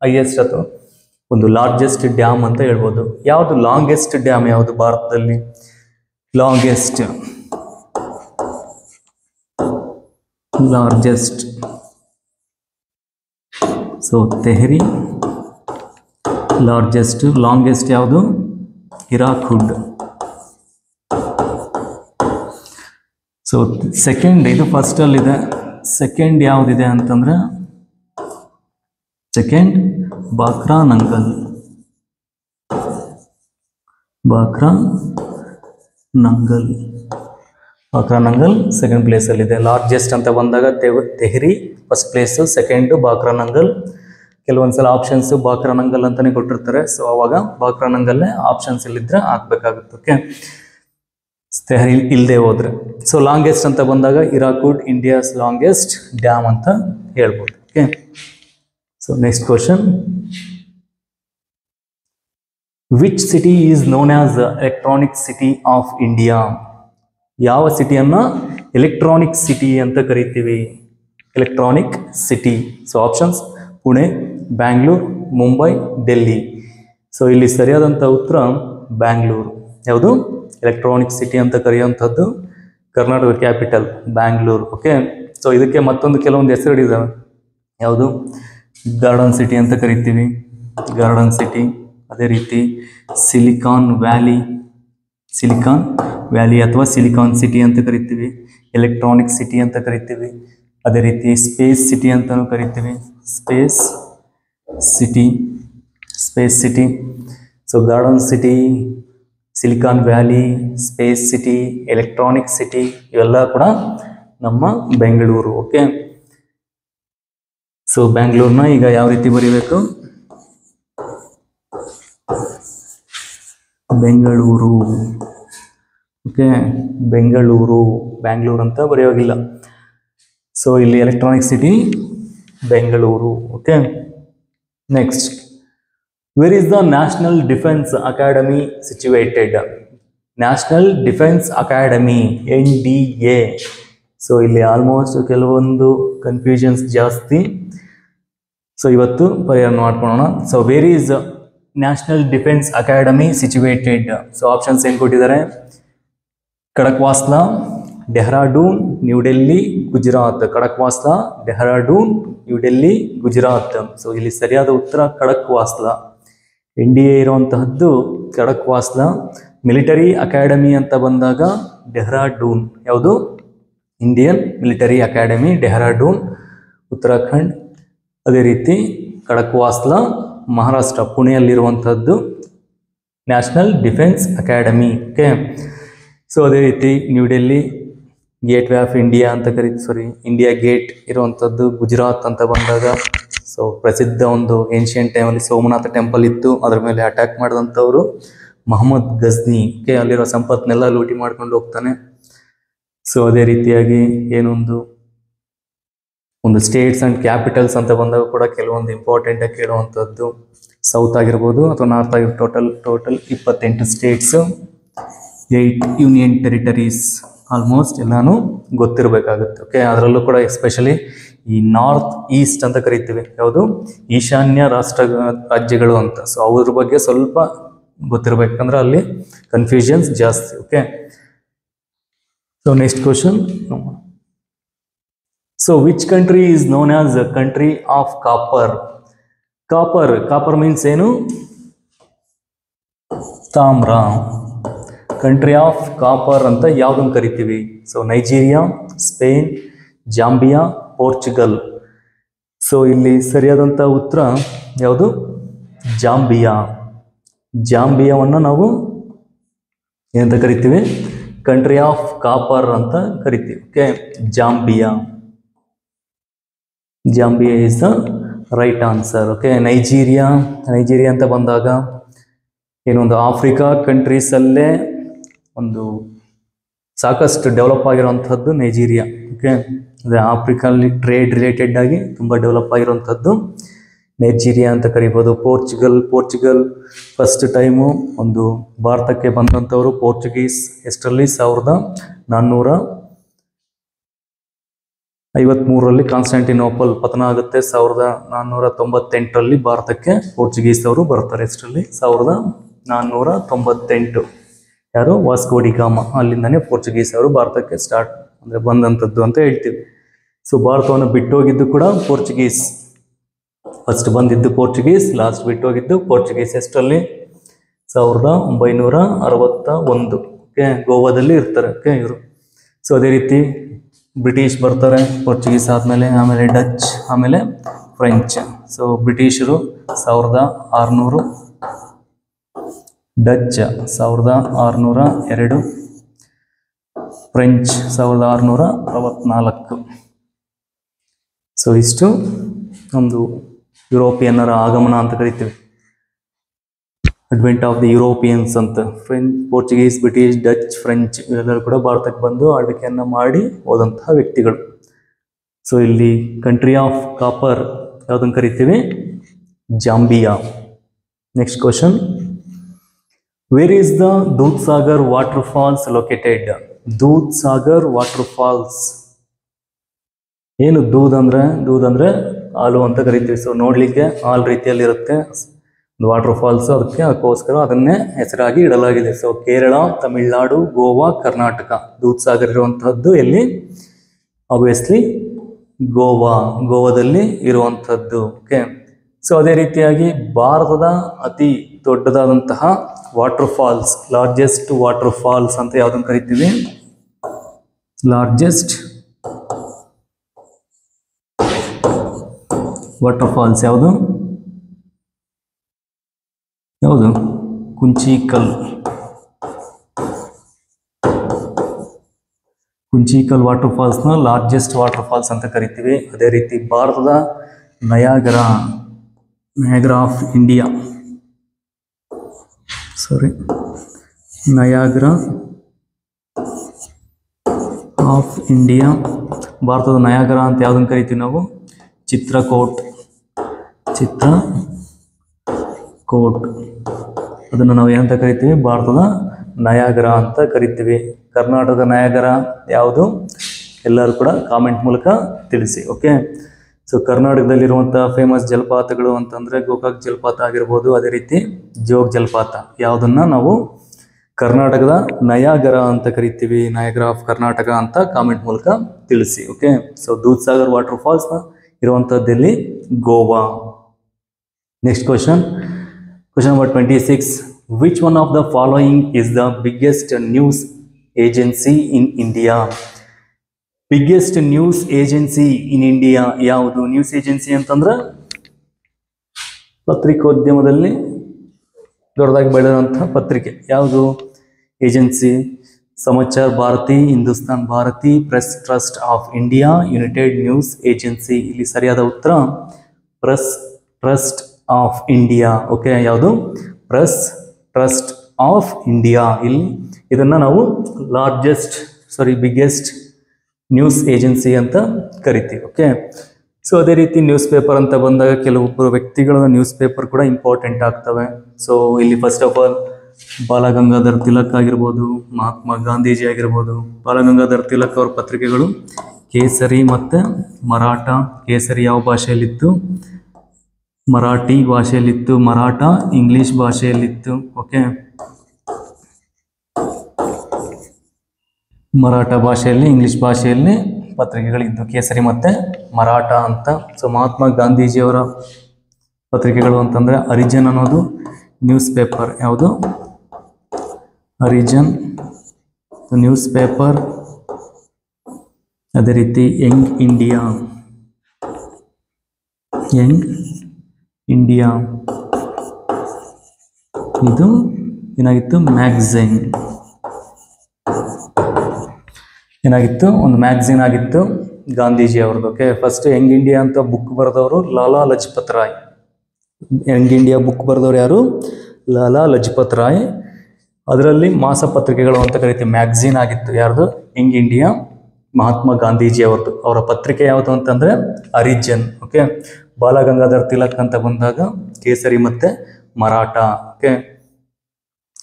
ಹೈಯೆಸ್ಟ್ ಅಥವಾ ಒಂದು ಲಾರ್ಜೆಸ್ಟ್ ಡ್ಯಾಮ್ ಅಂತ ಹೇಳ್ಬೋದು. ಯಾವುದು ಲಾಂಗೆಸ್ಟ್ ಡ್ಯಾಮ್ ಯಾವುದು ಭಾರತದಲ್ಲಿ? ಲಾರ್ಜೆಸ್ಟ್ ಸೊ ತೆಹ್ರಿ ಲಾಂಗೆಸ್ಟ್ ಯಾವುದು? ಹಿರಾಕುಡ್. ಸೊ ಸೆಕೆಂಡ್, ಇದು ಫಸ್ಟ್ ಅಲ್ಲಿದೆ. ಸೆಕೆಂಡ್ ಯಾವುದಿದೆ ಅಂತಂದ್ರೆ ಬಾಕ್ರಾನಂಗಲ್ ಸೆಕೆಂಡ್ ಪ್ಲೇಸಲ್ಲಿದೆ. ಲಾರ್ಜೆಸ್ಟ್ ಅಂತ ಬಂದಾಗ Tehri first place, second Bhakra Nangal. ಕೆಲವೊಂದ್ಸಲ ಆಪ್ಷನ್ಸು ಬಾಕ್ರಾನಂಗಲ್ ಅಂತಲೇ ಕೊಟ್ಟಿರ್ತಾರೆ. ಸೊ ಅವಾಗ ಬಾಕ್ರಾನಂಗಲ್ಲೇ ಆಪ್ಷನ್ಸ್ ಇಲ್ಲಿದ್ರೆ ಹಾಕ್ಬೇಕಾಗುತ್ತೆ. ಓಕೆ, ತೆಹ್ರಿ ಇಲ್ಲದೆ ಹೋದ್ರೆ. ಸೊ ಲಾಂಗೆಸ್ಟ್ ಅಂತ ಬಂದಾಗ ಹಿರಾಕುಡ್ ಇಂಡಿಯಾಸ್ ಲಾಂಗೆಸ್ಟ್ ಡ್ಯಾಮ್ ಅಂತ ಹೇಳ್ಬೋದು. Okay, so next question. Which city is known as electronic city of India? ಯಾವ ಸಿಟಿಯನ್ನು ಎಲೆಕ್ಟ್ರಾನಿಕ್ ಸಿಟಿ ಅಂತ ಕರಿತೀವಿ? Electronic city. So options: Pune, Bangalore, Mumbai, Delhi. So ಇಲ್ಲಿ ಸರಿಯಾದಂಥ ಉತ್ತರ ಬ್ಯಾಂಗ್ಳೂರು. ಯಾವುದು? ಎಲೆಕ್ಟ್ರಾನಿಕ್ ಸಿಟಿ ಅಂತ ಕರೆಯುವಂಥದ್ದು Karnataka capital Bangalore. Okay, so ಇದಕ್ಕೆ ಮತ್ತೊಂದು ಕೆಲವೊಂದು ಹೆಸರುಗಳಿದ್ದಾವೆ. ಯಾವುದು? ಗಾರ್ಡನ್ ಸಿಟಿ ಅಂತ ಕರಿತೀವಿ, ಗಾರ್ಡನ್ ಸಿಟಿ. ಅದೇ ರೀತಿ ಸಿಲಿಕಾನ್ ವ್ಯಾಲಿ ಅಥವಾ ಸಿಲಿಕಾನ್ ಸಿಟಿ ಅಂತ ಕರಿತೀವಿ, ಎಲೆಕ್ಟ್ರಾನಿಕ್ ಸಿಟಿ ಅಂತ ಕರಿತೀವಿ. ಅದೇ ರೀತಿ ಸ್ಪೇಸ್ ಸಿಟಿ ಅಂತಲೂ ಕರಿತೀವಿ, space city. So garden city, silicon valley, space city, electronic city ಇವೆಲ್ಲ ಕೂಡ ನಮ್ಮ ಬೆಂಗಳೂರು. ಓಕೆ, ಸೊ ಬ್ಯಾಂಗ್ಳೂರ್ನ ಈಗ ಯಾವ ರೀತಿ ಬರೀಬೇಕು? ಬೆಂಗಳೂರು. ಓಕೆ, ಬ್ಯಾಂಗ್ಳೂರು ಅಂತ ಬರೆಯೋಗಿಲ್ಲ. ಸೊ ಇಲ್ಲಿ electronic city Bengaluru. Okay, next. Where is the national defence academy situated? National defence academy NDA. So ಇಲ್ಲಿ ಆಲ್ಮೋಸ್ಟ್ ಕೆಲವೊಂದು ಕನ್ಫ್ಯೂಷನ್ಸ್ ಜಾಸ್ತಿ. ಸೊ ಇವತ್ತು ಪರಿಹಾರ ಮಾಡ್ಕೊಳ್ಳೋಣ. So where is national defence academy situated? So options ಏನು ಕೊಟ್ಟಿದ್ದಾರೆ? Khadakwasla, Dehradun, new Delhi, Gujarat. Khadakwasla, Dehradun, new Delhi, Gujarat. So ಇಲ್ಲಿ ಸರಿಯಾದ ಉತ್ತರ ಖಡಕ್ವಾಸ್ಲಾ. NDA ಇರುವಂತಹದ್ದು ಖಡಕ್ವಾಸ್ಲಾ. ಮಿಲಿಟರಿ ಅಕಾಡೆಮಿ ಅಂತ ಬಂದಾಗ ಡೆಹ್ರಾಡೂನ್. ಯಾವುದು? Indian military academy, Dehradun, Uttarakhand. ಅದೇ ರೀತಿ ಖಡಕ್ವಾಸ್ಲಾ ಮಹಾರಾಷ್ಟ್ರ, ಪುಣೆಯಲ್ಲಿರುವಂಥದ್ದು national defence academy. Okay, so ಅದೇ ರೀತಿ new Delhi gateway of India ಅಂತ ಇಂಡಿಯಾ ಗೇಟ್ ಇರುವಂಥದ್ದು ಗುಜರಾತ್ ಅಂತ ಬಂದಾಗ. ಸೊ ಪ್ರಸಿದ್ಧ ಒಂದು ಏನ್ಷಿಯಂಟ್ ಟೈಮಲ್ಲಿ ಸೋಮನಾಥ ಟೆಂಪಲ್ ಇತ್ತು, ಅದರ ಮೇಲೆ ಅಟ್ಯಾಕ್ ಮಾಡಿದಂಥವ್ರು ಮೊಹಮ್ಮದ್ ಗಜ್ನಿ. ಓಕೆ, ಅಲ್ಲಿರೋ ಸಂಪತ್ನೆಲ್ಲ ಲೂಟಿ ಮಾಡ್ಕೊಂಡು ಹೋಗ್ತಾನೆ. ಸೊ ಅದೇ ರೀತಿಯಾಗಿ ಒಂದು ಸ್ಟೇಟ್ಸ್ ಆ್ಯಂಡ್ ಕ್ಯಾಪಿಟಲ್ಸ್ ಅಂತ ಬಂದಾಗ ಕೂಡ ಕೆಲವೊಂದು ಇಂಪಾರ್ಟೆಂಟ್ ಆಗಿ ಕೇಳುವಂಥದ್ದು ಸೌತ್ ಆಗಿರ್ಬೋದು ಅಥವಾ ನಾರ್ತ್ ಆಗಿರ್ಬೋದು. Total 28 states, 8 union territories, almost ಎಲ್ಲಾನು ಗೊತ್ತಿರಬೇಕಾಗುತ್ತೆ. ಓಕೆ, ಅದರಲ್ಲೂ ಕೂಡ ಎಸ್ಪೆಷಲಿ ಈ ನಾರ್ತ್ ಈಸ್ಟ್ ಅಂತ ಕರಿತೀವಿ, ಯಾವುದು ಈಶಾನ್ಯ ರಾಜ್ಯಗಳು ಅಂತ. ಸೊ ಅವ್ರ ಬಗ್ಗೆ ಸ್ವಲ್ಪ ಗೊತ್ತಿರಬೇಕಂದ್ರೆ ಅಲ್ಲಿ ಕನ್ಫ್ಯೂಷನ್ಸ್ ಜಾಸ್ತಿ. Okay, so next question. So which country is known as a country of copper? Copper means ಏನು? ತಾಮ್ರ. ಕಂಟ್ರಿ ಆಫ್ ಕಾಪರ್ ಅಂತ ಯಾವುದನ್ನು ಕರಿತೀವಿ? So Nigeria, Spain, Zambia, Portugal. So ಇಲ್ಲಿ ಸರಿಯಾದಂಥ ಉತ್ತರ ಯಾವುದು? ಜಾಂಬಿಯಾ. ಜಾಂಬಿಯಾವನ್ನು ನಾವು ಏನಂತ ಕರಿತೀವಿ? ಕಂಟ್ರಿ ಆಫ್ ಕಾಪರ್ ಅಂತ ಕರಿತೀವಿ. Okay, Zambia is the right answer. Okay, Nigeria ಅಂತ ಬಂದಾಗ ಏನೊಂದು ಆಫ್ರಿಕಾ ಕಂಟ್ರೀಸಲ್ಲೇ ಒಂದು ಸಾಕಷ್ಟು ಡೆವಲಪ್ ಆಗಿರುವಂಥದ್ದು ನೈಜೀರಿಯಾ. ಓಕೆ, ಅಂದರೆ ಆಫ್ರಿಕಲ್ಲಿ ಟ್ರೇಡ್ ರಿಲೇಟೆಡ್ ಆಗಿ ತುಂಬ ಡೆವಲಪ್ ಆಗಿರುವಂಥದ್ದು ನೈಜೀರಿಯಾ ಅಂತ ಕರಿಬೋದು. ಪೋರ್ಚುಗಲ್ ಫಸ್ಟ್ ಟೈಮು ಒಂದು ಭಾರತಕ್ಕೆ ಬಂದಂಥವರು ಪೋರ್ಚುಗೀಸ್ ಎಷ್ಟರಲ್ಲಿ? 1453ರಲ್ಲಿ ಕಾನ್ಸ್ಟಾಂಟಿನೋಪಲ್ ಪತನ ಆಗುತ್ತೆ. 1498ರಲ್ಲಿ ಭಾರತಕ್ಕೆ ಪೋರ್ಚುಗೀಸ್ ಅವರು ಬರ್ತಾರೆ. ಎಷ್ಟರಲ್ಲಿ? 1498. ಯಾರು? Vasco da Gama. ಅಲ್ಲಿಂದನೇ ಪೋರ್ಚುಗೀಸ್ ಅವರು ಭಾರತಕ್ಕೆ ಬಂದಂಥದ್ದು ಅಂತ ಹೇಳ್ತೀವಿ. ಸೊ ಭಾರತವನ್ನು ಬಿಟ್ಟೋಗಿದ್ದು ಕೂಡ ಪೋರ್ಚುಗೀಸ್. ಫಸ್ಟ್ ಬಂದಿದ್ದು ಪೋರ್ಚುಗೀಸ್, ಲಾಸ್ಟ್ ಬಿಟ್ಟೋಗಿದ್ದು ಪೋರ್ಚುಗೀಸ್. ಎಷ್ಟರಲ್ಲಿ? 1961. ಓಕೆ, ಗೋವಾದಲ್ಲಿ ಇರ್ತಾರೆ. ಓಕೆ, ಇವರು. ಸೊ ಅದೇ ರೀತಿ ಬ್ರಿಟಿಷ್ ಬರ್ತಾರೆ ಪೋರ್ಚುಗೀಸ್ ಆದಮೇಲೆ, ಆಮೇಲೆ ಡಚ್, ಆಮೇಲೆ ಫ್ರೆಂಚ್. ಸೊ ಬ್ರಿಟಿಷರು 1600, ಡಚ್ 1602, ಫ್ರೆಂಚ್ 1664. ಸೊ ಇಷ್ಟು ಒಂದು ಯುರೋಪಿಯನ್ನರ ಆಗಮನ ಅಂತ ಕರಿತೀವಿ. ಅಡ್ವೆಂಟ್ ಆಫ್ ದಿ ಯುರೋಪಿಯನ್ಸ್ ಅಂತ. ಪೋರ್ಚುಗೀಸ್, ಬ್ರಿಟಿಷ್, ಡಚ್, ಫ್ರೆಂಚ್ ಇವೆಲ್ಲರೂ ಕೂಡ ಭಾರತಕ್ಕೆ ಬಂದು ಆಳ್ವಿಕೆಯನ್ನು ಮಾಡಿ ಹೋದಂತಹ ವ್ಯಕ್ತಿಗಳು. ಸೊ ಇಲ್ಲಿ ಕಂಟ್ರಿ ಆಫ್ ಕಾಪರ್ ಯಾವುದನ್ನು ಕರಿತೀವಿ? Zambia. Next question. Where is the Dudh Sagar waterfalls located? Dudh Sagar waterfalls ಏನು? ದೂದ್ ಅಂದ್ರೆ ಹಾಲು ಅಂತ ಕರಿತೀವಿ. ಸೊ ನೋಡ್ಲಿಕ್ಕೆ ಹಾಲು ರೀತಿಯಲ್ಲಿ ಇರುತ್ತೆ ವಾಟರ್ ಫಾಲ್ಸ್, ಅದಕ್ಕೋಸ್ಕರ ಅದನ್ನೇ ಹೆಸರಾಗಿ ಇಡಲಾಗಿದೆ. ಸೊ ಕೇರಳ, ತಮಿಳುನಾಡು, ಗೋವಾ, ಕರ್ನಾಟಕ. ದೂದ್ ಸಾಗರ್ ಇರುವಂತಹದ್ದು ಎಲ್ಲಿ? ಆಬ್ವಿಯಸ್ಲಿ ಗೋವಾದಲ್ಲಿ ಇರುವಂಥದ್ದು. ಓಕೆ, ಸೊ ಅದೇ ರೀತಿಯಾಗಿ ಭಾರತದ ಅತಿ ದೊಡ್ಡದಾದಂತಹ waterfalls, largest waterfalls ಅಂತ ಯಾವುದನ್ನು ಕರಿತೀವಿ? ಲಾರ್ಜೆಸ್ಟ್ ವಾಟರ್ ಫಾಲ್ಸ್ ಯಾವುದು? ಕುಂಚಿಕಲ್ ವಾಟರ್ ಫಾಲ್ಸ್ನ ಲಾರ್ಜೆಸ್ಟ್ ವಾಟರ್ ಫಾಲ್ಸ್ ಅಂತ ಕರಿತೀವಿ. ಅದೇ ರೀತಿ ಭಾರತದ ನಯಾಗರಾ ಆಫ್ ಇಂಡಿಯಾ, ಭಾರತದ ನಯಾಗರಾ ಅಂತ ಯಾವುದನ್ನು ಕರಿತೀವಿ ನಾವು? ಚಿತ್ರಕೋಟ್. ಅದನ್ನು ನಾವು ಏನಂತ ಕರಿತೀವಿ? ಭಾರತದ ನಯಾಗರಾ ಅಂತ ಕರಿತೀವಿ. ಕರ್ನಾಟಕದ ನಯಾಗರಾ ಯಾವುದು? ಎಲ್ಲರೂ ಕೂಡ ಕಾಮೆಂಟ್ ಮೂಲಕ ತಿಳಿಸಿ. ಓಕೆ, ಸೊ ಕರ್ನಾಟಕದಲ್ಲಿರುವಂಥ ಫೇಮಸ್ ಜಲಪಾತಗಳು ಅಂತಂದರೆ ಗೋಕಾಕ್ ಜಲಪಾತ ಆಗಿರ್ಬೋದು, ಅದೇ ರೀತಿ ಜೋಗ್ ಜಲಪಾತ. ಯಾವುದನ್ನು ನಾವು ಕರ್ನಾಟಕದ ನಯಾಗರಾ ಅಂತ ಕರಿತೀವಿ, ನಯಾಗರಾ ಆಫ್ ಕರ್ನಾಟಕ ಅಂತ ಕಾಮೆಂಟ್ ಮೂಲಕ ತಿಳಿಸಿ. Okay, so Dudh Sagar water ಫಾಲ್ಸ್ನ ಇರುವಂಥದ್ದಲ್ಲಿ Goa. Next question number 26. Which one of the following is the biggest news agency in India? Biggest news agency in India ಯಾವುದು? ನ್ಯೂಸ್ ಏಜೆನ್ಸಿ ಅಂತಂದ್ರೆ ಪತ್ರಿಕೋದ್ಯಮದಲ್ಲಿ ದೊಡ್ಡದಾಗಿ ಬೆಳೆದಂತಹ ಪತ್ರಿಕೆ ಯಾವುದು? Agency Samachar Bharati, Hindustan Bharati, press trust of India, united news agency. ಇಲ್ಲಿ ಸರಿಯಾದ ಉತ್ತರ press trust of India. Okay, ಯಾವುದು? Press trust of India. ಇಲ್ಲಿ ಇದನ್ನು ನಾವು ಬಿಗ್ಗೆಸ್ಟ್ ನ್ಯೂಸ್ ಏಜೆನ್ಸಿ ಅಂತ ಕರಿತೀವಿ. ಓಕೆ, ಸೊ ಅದೇ ರೀತಿ ನ್ಯೂಸ್ ಪೇಪರ್ ಅಂತ ಬಂದಾಗ ಕೆಲವೊಬ್ಬರು ವ್ಯಕ್ತಿಗಳ ನ್ಯೂಸ್ ಪೇಪರ್ ಕೂಡ ಇಂಪಾರ್ಟೆಂಟ್ ಆಗ್ತವೆ. ಸೊ ಇಲ್ಲಿ first of all Balgangadhar Tilak ಆಗಿರ್ಬೋದು, ಮಹಾತ್ಮ ಗಾಂಧೀಜಿ ಆಗಿರ್ಬೋದು. ಬಾಲಗಂಗಾಧರ್ ತಿಲಕ್ ಅವ್ರ ಪತ್ರಿಕೆಗಳು ಕೇಸರಿ ಮತ್ತು ಮರಾಠ. ಕೇಸರಿ ಯಾವ ಭಾಷೆಯಲ್ಲಿತ್ತು? ಮರಾಠಿ ಭಾಷೆಯಲ್ಲಿತ್ತು. ಮರಾಠ ಇಂಗ್ಲಿಷ್ ಭಾಷೆಯಲ್ಲಿತ್ತು. ಓಕೆ, ಮರಾಠ ಭಾಷೆಯಲ್ಲಿ ಇಂಗ್ಲಿಷ್ ಭಾಷೆಯಲ್ಲಿ ಪತ್ರಿಕೆಗಳಿದ್ದು ಕೇಸರಿ ಮತ್ತು ಮರಾಠ ಅಂತ. ಸೊ ಮಹಾತ್ಮ ಗಾಂಧೀಜಿಯವರ ಪತ್ರಿಕೆಗಳು ಅಂತಂದರೆ ಹರಿಜನ್ ಅನ್ನೋದು ನ್ಯೂಸ್ ಪೇಪರ್. ಯಾವುದು? Harijan news paper. ಅದೇ ರೀತಿ ಯಂಗ್ ಇಂಡಿಯಾ ಇದು ಏನಾಗಿತ್ತು? ಮ್ಯಾಗಝೈನ್. ಏನಾಗಿತ್ತು? ಒಂದು ಮ್ಯಾಗಝೈನ್ ಆಗಿತ್ತು ಗಾಂಧೀಜಿ ಅವ್ರದ್ದು. ಓಕೆ, ಫಸ್ಟ್ ಯಂಗ್ ಇಂಡಿಯಾ ಅಂತ ಬುಕ್ ಬರೆದವರು Lala Lajpat Rai. Young India book ಬರೆದವರು ಯಾರು? ಲಾಲಾ ಲಜಪತ್ ರಾಯ್. ಅದರಲ್ಲಿ ಮಾಸಪತ್ರಿಕೆಗಳು ಅಂತ ಕರಿತೀವಿ. ಮ್ಯಾಗಝೈನ್ ಆಗಿತ್ತು ಯಾರ್ದು? ಯಂಗ್ ಇಂಡಿಯಾ, ಮಹಾತ್ಮ ಗಾಂಧೀಜಿ ಅವ್ರದ್ದು. ಅವರ ಪತ್ರಿಕೆ ಯಾವುದು ಅಂತಂದರೆ ಹರಿಜನ್. ಓಕೆ, ಬಾಲಗಂಗಾಧರ್ ತಿಲಕ್ ಅಂತ ಬಂದಾಗ ಕೇಸರಿ ಮತ್ತು ಮರಾಠ. ಓಕೆ,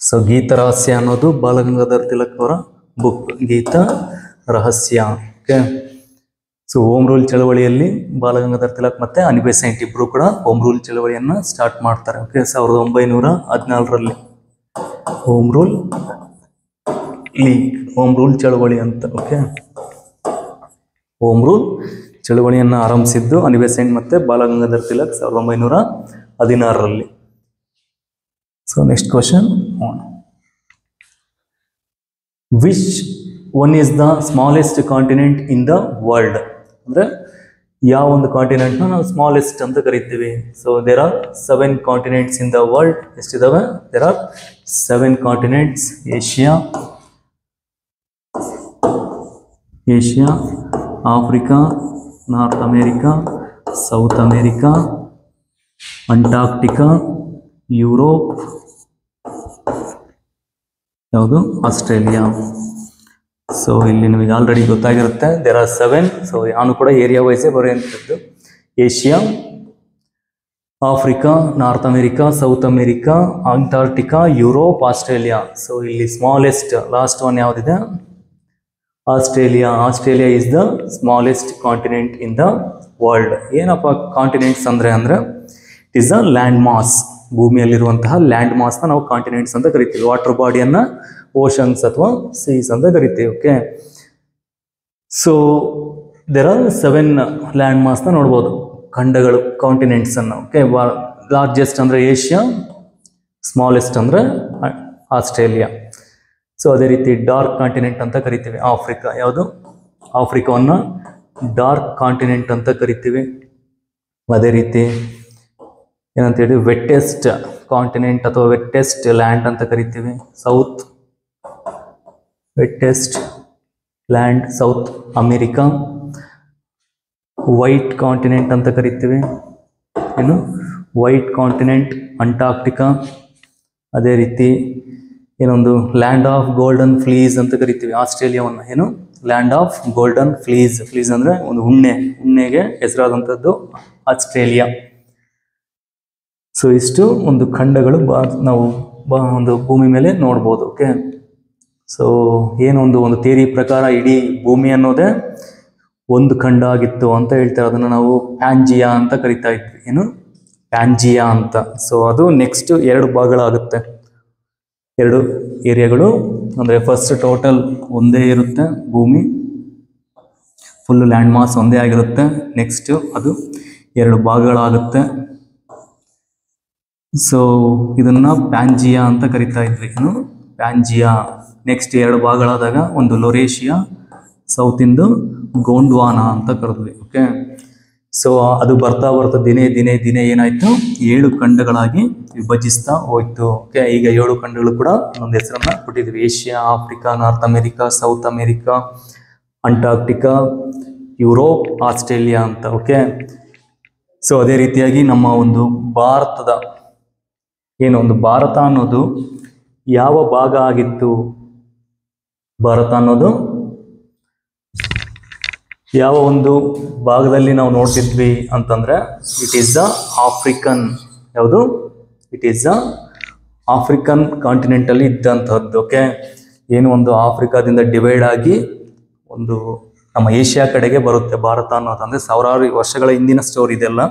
ಸೊ ಗೀತ ರಹಸ್ಯ ಅನ್ನೋದು ಬಾಲಗಂಗಾಧರ್ ತಿಲಕ್ ಅವರ ಬುಕ್, ಗೀತ ರಹಸ್ಯ. ಓಕೆ, ಸೊ ಹೋಮ್ ರೂಲ್ ಚಳವಳಿಯಲ್ಲಿ ಬಾಲಗಂಗಾಧರ್ ತಿಲಕ್ ಮತ್ತು ಅನಿ ಬೆಸೆಂಟ್ ಇಬ್ಬರು ಕೂಡ ಹೋಮ್ ರೂಲ್ ಚಳವಳಿಯನ್ನು ಸ್ಟಾರ್ಟ್ ಮಾಡ್ತಾರೆ. ಓಕೆ, 1914ರಲ್ಲಿ ಹೋಮ್ ರೂಲ್ ಚಳವಳಿ ಅಂತ. ಓಕೆ, ಹೋಮ್ ರೂಲ್ ಚಳವಳಿಯನ್ನು ಆರಂಭಿಸಿದ್ದು ಅನಿ ಬೆಸೆಂಟ್ ಮತ್ತು ಬಾಲಗಂಗಾಧರ್ ತಿಲಕ್ 1916ರಲ್ಲಿ. So next question, which one is the smallest continent in the world? ಅಂದರೆ ಯಾವ ಒಂದು ಕಾಂಟಿನೆಂಟ್ನ ನಾವು ಸ್ಮಾಲೆಸ್ಟ್ ಅಂತ ಕರಿತೀವಿ. So there are 7 continents in the world. ಎಷ್ಟಿದಾವೆ? There are 7 continents. Asia, Africa, North America, South America, Antarctica, Europe, ಯಾವುದು? Australia. So ಇಲ್ಲಿ ನಿಮಗೆ ಆಲ್ರೆಡಿ ಗೊತ್ತಾಗಿರುತ್ತೆ, ದೇರ್ ಆರ್ 7. ಸೊ ನಾನು ಕೂಡ ಏರಿಯಾ ವೈಸೇ ಬರೆಯುವಂಥದ್ದು. Asia, Africa, North America, South America, Antarctica, Europe, Australia. So ಇಲ್ಲಿ ಸ್ಮಾಲೆಸ್ಟ್ ಲಾಸ್ಟ್ ಒನ್ ಯಾವುದಿದೆ? Australia. Australia is the smallest continent in the world. ಏನಪ್ಪ ಕಾಂಟಿನೆಂಟ್ಸ್ ಅಂದರೆ it is the land mass. ಭೂಮಿಯಲ್ಲಿರುವಂತಹ land ಮಾಸ್ನ ನಾವು ಕಾಂಟಿನೆಂಟ್ಸ್ ಅಂತ ಕರಿತೀವಿ. ವಾಟರ್ ಬಾಡಿಯನ್ನು ಓಷನ್ಸ್ ಅಥವಾ ಸೀಸ್ ಅಂತ ಕರಿತೀವಿ. Okay, so there are 7 land ಮಾಸ್ನ ನೋಡ್ಬೋದು, ಖಂಡಗಳು, ಕಾಂಟಿನೆಂಟ್ಸನ್ನು. ಓಕೆ, ಲಾರ್ಜೆಸ್ಟ್ ಅಂದರೆ ಏಷ್ಯಾ, ಸ್ಮಾಲೆಸ್ಟ್ ಅಂದರೆ ಆಸ್ಟ್ರೇಲಿಯಾ. ಸೊ ಅದೇ ರೀತಿ ಡಾರ್ಕ್ ಕಾಂಟಿನೆಂಟ್ ಅಂತ ಕರಿತೀವಿ ಆಫ್ರಿಕಾ. ಯಾವುದು? ಆಫ್ರಿಕಾವನ್ನು ಡಾರ್ಕ್ ಕಾಂಟಿನೆಂಟ್ ಅಂತ ಕರಿತೀವಿ. ಅದೇ ರೀತಿ ಏನಂತೇಳಿ ವೆಟ್ಟೆಸ್ಟ್ ಕಾಂಟಿನೆಂಟ್ ಅಥವಾ ವೆಟ್ಟೆಸ್ಟ್ ಲ್ಯಾಂಡ್ ಅಂತ ಕರಿತೀವಿ. Wettest land south America. White continent ಅಂತ ಕರಿತೀವಿ. ಏನು? White continent Antarctica. ಅದೇ ರೀತಿ ಏನೊಂದು ಲ್ಯಾಂಡ್ ಆಫ್ ಗೋಲ್ಡನ್ ಫ್ಲೀಸ್ ಅಂತ ಕರಿತೀವಿ ಆಸ್ಟ್ರೇಲಿಯಾವನ್ನು. ಏನು? Land of golden fleece. Fleece ಅಂದರೆ ಒಂದು ಉಣ್ಣೆಗೆ ಹೆಸರಾದಂಥದ್ದು ಆಸ್ಟ್ರೇಲಿಯಾ. ಸೊ ಇಷ್ಟು ಒಂದು ಖಂಡಗಳು ನಾವು ಒಂದು ಭೂಮಿ ಮೇಲೆ ನೋಡ್ಬೋದು. ಓಕೆ, ಸೊ ಏನೊಂದು ಥಿಯರಿ ಪ್ರಕಾರ ಇಡೀ ಭೂಮಿ ಅನ್ನೋದೇ ಒಂದು ಖಂಡ ಆಗಿತ್ತು ಅಂತ ಹೇಳ್ತಾರೆ. ಅದನ್ನು ನಾವು ಪ್ಯಾಂಜಿಯಾ ಅಂತ ಕರಿತಾ ಇದ್ವಿ. ಏನು? ಪ್ಯಾಂಜಿಯಾ ಅಂತ. ಸೊ ಅದು ನೆಕ್ಸ್ಟ್ 2 ಭಾಗಗಳಾಗುತ್ತೆ, 2 ಏರಿಯಾಗಳು. ಅಂದರೆ ಫಸ್ಟ್ ಟೋಟಲ್ ಒಂದೇ ಇರುತ್ತೆ, ಭೂಮಿ ಫುಲ್ ಲ್ಯಾಂಡ್ ಮಾಸ್ ಒಂದೇ ಆಗಿರುತ್ತೆ. ನೆಕ್ಸ್ಟ್ ಅದು 2 ಭಾಗಗಳಾಗುತ್ತೆ. ಸೊ ಇದನ್ನು ಪ್ಯಾಂಜಿಯಾ ಅಂತ ಕರಿತಾ ಇದ್ವಿ. ಏನು? ಪ್ಯಾಂಜಿಯಾ. ನೆಕ್ಸ್ಟ್ 2 ಭಾಗಗಳಾದಾಗ ಒಂದು ಲೊರೇಷಿಯಾ, ಸೌತಿಂದು ಗೋಂಡ್ವಾನಾ ಅಂತ ಕರೆದ್ವಿ. ಓಕೆ, ಸೊ ಅದು ಬರ್ತಾ ದಿನೇ ಏನಾಯಿತು? 7 ಖಂಡಗಳಾಗಿ ವಿಭಜಿಸ್ತಾ ಹೋಯ್ತು. ಓಕೆ, ಈಗ 7 ಖಂಡಗಳು ಕೂಡ ಒಂದು ಹೆಸರನ್ನು ಕೊಟ್ಟಿದ್ವಿ. Asia, Africa, North America, South America, Antarctica, Europe, Australia ಅಂತ. ಓಕೆ, ಸೊ ಅದೇ ರೀತಿಯಾಗಿ ನಮ್ಮ ಒಂದು ಭಾರತದ ಭಾರತ ಅನ್ನೋದು ಯಾವ ಭಾಗ ಆಗಿತ್ತು ಭಾರತ ಅನ್ನೋದು? ಯಾವ ಒಂದು ಭಾಗದಲ್ಲಿ ನಾವು ನೋಡ್ತಿದ್ವಿ ಅಂತಂದ್ರೆ ಇಟ್ ಈಸ್ ದ ಆಫ್ರಿಕನ್. ಯಾವುದು? It is the African continent ಅಲ್ಲಿ ಇದ್ದಂಥದ್ದು. ಓಕೆ, ಏನು ಒಂದು ಆಫ್ರಿಕಾದಿಂದ ಡಿವೈಡ್ ಆಗಿ ಒಂದು ನಮ್ಮ ಏಷ್ಯಾ ಕಡೆಗೆ ಬರುತ್ತೆ ಭಾರತ ಅನ್ನೋದಂದ್ರೆ ಸಾವಿರಾರು ವರ್ಷಗಳ ಹಿಂದಿನ ಸ್ಟೋರಿ ಇದೆಲ್ಲ.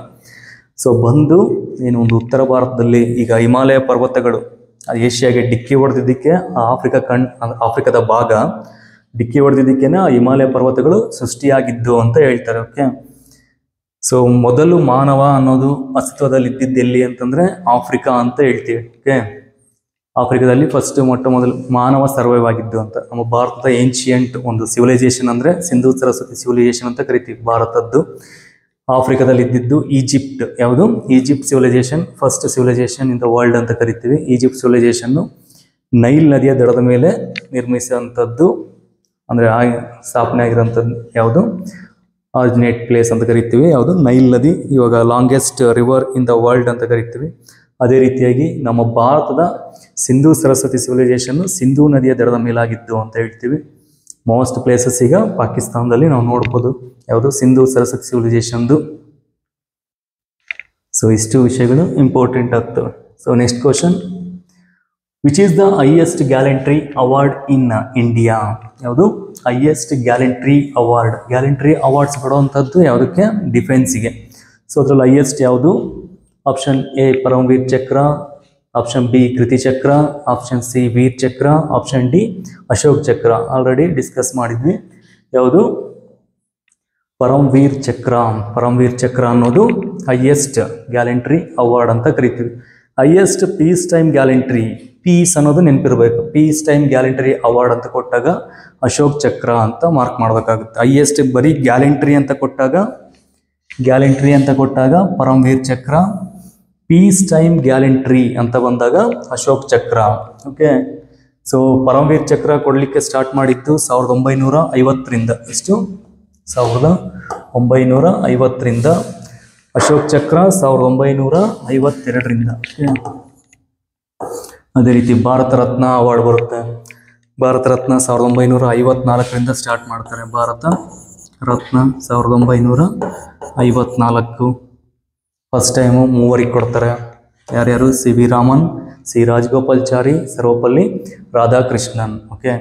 ಸೊ ಬಂದು ಏನು ಒಂದು ಉತ್ತರ ಭಾರತದಲ್ಲಿ ಈಗ ಹಿಮಾಲಯ ಪರ್ವತಗಳು ಏಷ್ಯಾಗೆ ಡಿಕ್ಕಿ ಹೊಡೆದಿದ್ದಕ್ಕೆ ಆಫ್ರಿಕಾದ ಭಾಗ ಡಿಕ್ಕಿ ಹೊಡೆದಿದ್ದಕ್ಕೇನೆ ಆ ಹಿಮಾಲಯ ಪರ್ವತಗಳು ಸೃಷ್ಟಿಯಾಗಿದ್ದು ಅಂತ ಹೇಳ್ತಾರೆ. ಓಕೆ, ಸೊ ಮೊದಲು ಮಾನವ ಅನ್ನೋದು ಅಸ್ತಿತ್ವದಲ್ಲಿ ಇದ್ದಿದ್ದು ಎಲ್ಲಿ ಅಂತಂದ್ರೆ ಆಫ್ರಿಕಾ ಅಂತ ಹೇಳ್ತೀವಿ. ಓಕೆ, ಆಫ್ರಿಕಾದಲ್ಲಿ ಫಸ್ಟ್ ಮೊದಲು ಮಾನವ ಸರ್ವೈವ್ ಆಗಿದ್ದು ಅಂತ. ನಮ್ಮ ಭಾರತದ ಏನ್ಷಿಯಂಟ್ ಒಂದು ಸಿವಿಲೈಸೇಷನ್ ಅಂದ್ರೆ ಸಿಂಧೂ ಸರಸ್ವತಿ ಸಿವಿಲೈಸೇಷನ್ ಅಂತ ಕರಿತೀವಿ ಭಾರತದ್ದು. ಆಫ್ರಿಕಾದಲ್ಲಿ ಇದ್ದಿದ್ದು ಈಜಿಪ್ಟ್. ಯಾವುದು? Egypt civilisation first civilisation in the world ಅಂತ ಕರಿತೀವಿ. ಈಜಿಪ್ಟ್ ಸಿವಿಲೈಸೇಷನ್ ನೈಲ್ ನದಿಯ ದಡದ ಮೇಲೆ ನಿರ್ಮಿಸುವಂಥದ್ದು, ಅಂದ್ರೆ ಸ್ಥಾಪನೆ ಆಗಿರೋಂಥದ್ದು. ಯಾವುದು? ಆರಿಜಿನೇಟ್ ಪ್ಲೇಸ್ ಅಂತ ಕರಿತೀವಿ. ಯಾವುದು? ನೈಲ್ ನದಿ. ಇವಾಗ longest river in the world ಅಂತ ಕರಿತೀವಿ. ಅದೇ ರೀತಿಯಾಗಿ ನಮ್ಮ ಭಾರತದ ಸಿಂಧೂ ಸರಸ್ವತಿ ಸಿವಿಲೈಸೇಷನ್ ಸಿಂಧೂ ನದಿಯ ದಡದ ಮೇಲಾಗಿದ್ದು ಅಂತ ಹೇಳ್ತೀವಿ. ಮೋಸ್ಟ್ ಪ್ಲೇಸಸ್ ಈಗ ಪಾಕಿಸ್ತಾನದಲ್ಲಿ ನಾವು ನೋಡ್ಬೋದು. ಯಾವುದು? ಸಿಂಧೂ ಸರಸ್ವತಿ ಸಿವಿಲೈಸೇಷನ್ದು. ಸೊ ಇಷ್ಟು ವಿಷಯಗಳು ಇಂಪಾರ್ಟೆಂಟ್ ಆಗ್ತವೆ. So next question, which is the highest gallantry award in India? ಯಾವುದು? Highest gallantry award. Gallantry awards ಕೊಡುವಂಥದ್ದು ಯಾವುದಕ್ಕೆ? ಡಿಫೆನ್ಸಿಗೆ. ಸೊ ಅದ್ರಲ್ಲಿ ಹೈಯೆಸ್ಟ್ ಯಾವುದು? Option A Param Vir Chakra, option B ಕೃತಿ ಚಕ್ರ, ಆಪ್ಷನ್ ಸಿ ವೀರ್ ಚಕ್ರ, ಆಪ್ಷನ್ ಡಿ ಅಶೋಕ್ ಚಕ್ರ. ಆಲ್ರೆಡಿ ಡಿಸ್ಕಸ್ ಮಾಡಿದ್ವಿ. ಯಾವುದು? ಪರಮವೀರ್ ಚಕ್ರ. ಪರಮವೀರ್ ಚಕ್ರ ಅನ್ನೋದು ಹೈಯೆಸ್ಟ್ ಗ್ಯಾಲೆಂಟ್ರಿ ಅವಾರ್ಡ್ ಅಂತ ಕರಿತೀವಿ. Highest peace time gallantry, peace ಅನ್ನೋದು ನೆನಪಿರ್ಬೇಕು. ಪೀಸ್ ಟೈಮ್ ಗ್ಯಾಲೆಂಟ್ರಿ ಅವಾರ್ಡ್ ಅಂತ ಕೊಟ್ಟಾಗ ಅಶೋಕ್ ಚಕ್ರ ಅಂತ ಮಾರ್ಕ್ ಮಾಡಬೇಕಾಗುತ್ತೆ. ಹೈಯೆಸ್ಟ್ ಬರೀ ಗ್ಯಾಲೆಂಟ್ರಿ ಅಂತ ಕೊಟ್ಟಾಗ ಪರಮವೀರ್ ಚಕ್ರ, ಪೀಸ್ ಟೈಮ್ ಗ್ಯಾಲೆಂಟ್ರಿ ಅಂತ ಬಂದಾಗ ಅಶೋಕ್ ಚಕ್ರ. ಓಕೆ, ಸೊ ಪರಮವೀರ್ ಚಕ್ರ ಕೊಡಲಿಕ್ಕೆ ಸ್ಟಾರ್ಟ್ ಮಾಡಿದ್ದು 1950ರಿಂದ. ಎಷ್ಟು? 1950ರಿಂದ. ಅಶೋಕ್ ಚಕ್ರ 1952ರಿಂದ. ಅದೇ ರೀತಿ ಭಾರತ ರತ್ನ ಅವಾರ್ಡ್ ಬರುತ್ತೆ. ಭಾರತ ರತ್ನ 1954ರಿಂದ ಸ್ಟಾರ್ಟ್ ಮಾಡ್ತಾರೆ. ಭಾರತ ರತ್ನ 1954 ಫಸ್ಟ್ ಟೈಮು 3 ಕೊಡ್ತಾರೆ. ಯಾರ್ಯಾರು? C V Raman, C Rajagopalachari, Sarvepalli Radhakrishnan. Okay,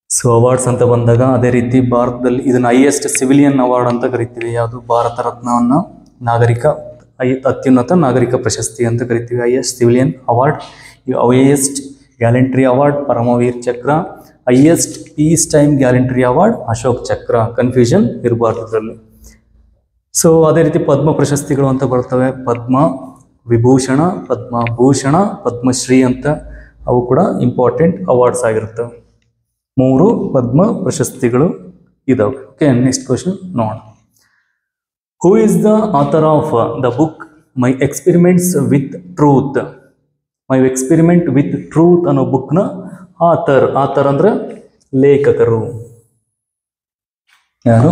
so awards ಅಂತ ಬಂದಾಗ ಅದೇ ರೀತಿ ಭಾರತದಲ್ಲಿ ಇದನ್ನ ಹೈಯೆಸ್ಟ್ ಸಿವಿಲಿಯನ್ ಅವಾರ್ಡ್ ಅಂತ ಕರಿತೀವಿ. ಯಾವುದು? ಭಾರತ ರತ್ನವನ್ನು ಅತ್ಯುನ್ನತ ನಾಗರಿಕ ಪ್ರಶಸ್ತಿ ಅಂತ ಕರಿತೀವಿ. Highest civilian award. Highest gallantry award Param Vir Chakra, highest peace time gallantry award Ashok Chakra. Confusion ಇರಬಾರ್ದು ಇದರಲ್ಲಿ. ಸೊ ಅದೇ ರೀತಿ ಪದ್ಮ ಪ್ರಶಸ್ತಿಗಳು ಅಂತ ಬರ್ತವೆ. ಪದ್ಮ ವಿಭೂಷಣ, ಪದ್ಮಭೂಷಣ, ಪದ್ಮಶ್ರೀ ಅಂತ ಅವು ಕೂಡ ಇಂಪಾರ್ಟೆಂಟ್ ಅವಾರ್ಡ್ಸ್ ಆಗಿರ್ತವೆ. 3 ಪದ್ಮ ಪ್ರಶಸ್ತಿಗಳು ಇದಾವೆ. ಓಕೆ, ನೆಕ್ಸ್ಟ್ ಕ್ವಶನ್ ನೋಡೋಣ. Who is the author of the book my experiments with truth? My experiment with truth ಅನ್ನೋ ಬುಕ್ನ ಆಥರ್. ಆಥರ್ ಅಂದ್ರೆ ಲೇಖಕರು. ಯಾರು?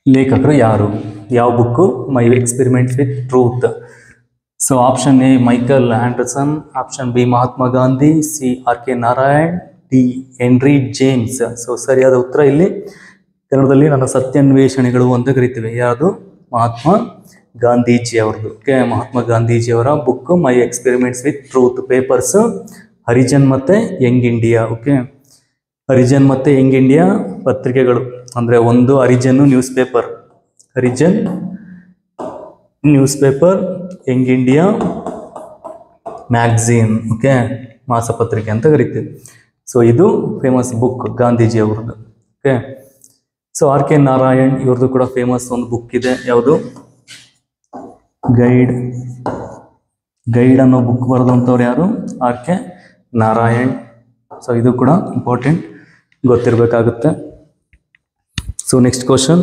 ಲೇಖಕರು ಯಾರು? ಯಾವ book? My experiment with truth. So option A Michael Anderson, option B Mahatma Gandhi, C R K Narayan, D Henry James. ಸೊ ಸರಿಯಾದ ಉತ್ತರ ಇಲ್ಲಿ ಕನ್ನಡದಲ್ಲಿ ನನ್ನ ಸತ್ಯಾನ್ವೇಷಣೆಗಳು ಅಂತ ಕರಿತೀವಿ. ಯಾವುದು? ಮಹಾತ್ಮ ಗಾಂಧೀಜಿ ಅವ್ರದ್ದು. ಓಕೆ, ಮಹಾತ್ಮ ಗಾಂಧೀಜಿಯವರ book my experiments with truth. Papers Harijan ಮತ್ತು ಯಂಗ್ ಇಂಡಿಯಾ. ಓಕೆ, ಹರಿಜನ್ ಮತ್ತು ಯಂಗ್ ಇಂಡಿಯಾ ಪತ್ರಿಕೆಗಳು. ಅಂದರೆ ಒಂದು Harijan newspaper, young India magazine. Okay, ಮಾಸಪತ್ರಿಕೆ ಅಂತ ಕರಿತೀವಿ. ಸೊ ಇದು ಫೇಮಸ್ ಬುಕ್ ಗಾಂಧೀಜಿ ಅವ್ರದ್ದು. Okay, so R K Narayan ಇವ್ರದ್ದು ಕೂಡ ಫೇಮಸ್ ಒಂದು ಬುಕ್ ಇದೆ. ಯಾವುದು? ಗೈಡ್ ಅನ್ನೋ ಬುಕ್ ಬರೆದಂಥವ್ರು ಯಾರು? R K Narayan. ಸೊ ಇದು ಕೂಡ ಇಂಪಾರ್ಟೆಂಟ್, ಗೊತ್ತಿರಬೇಕಾಗುತ್ತೆ. So next question,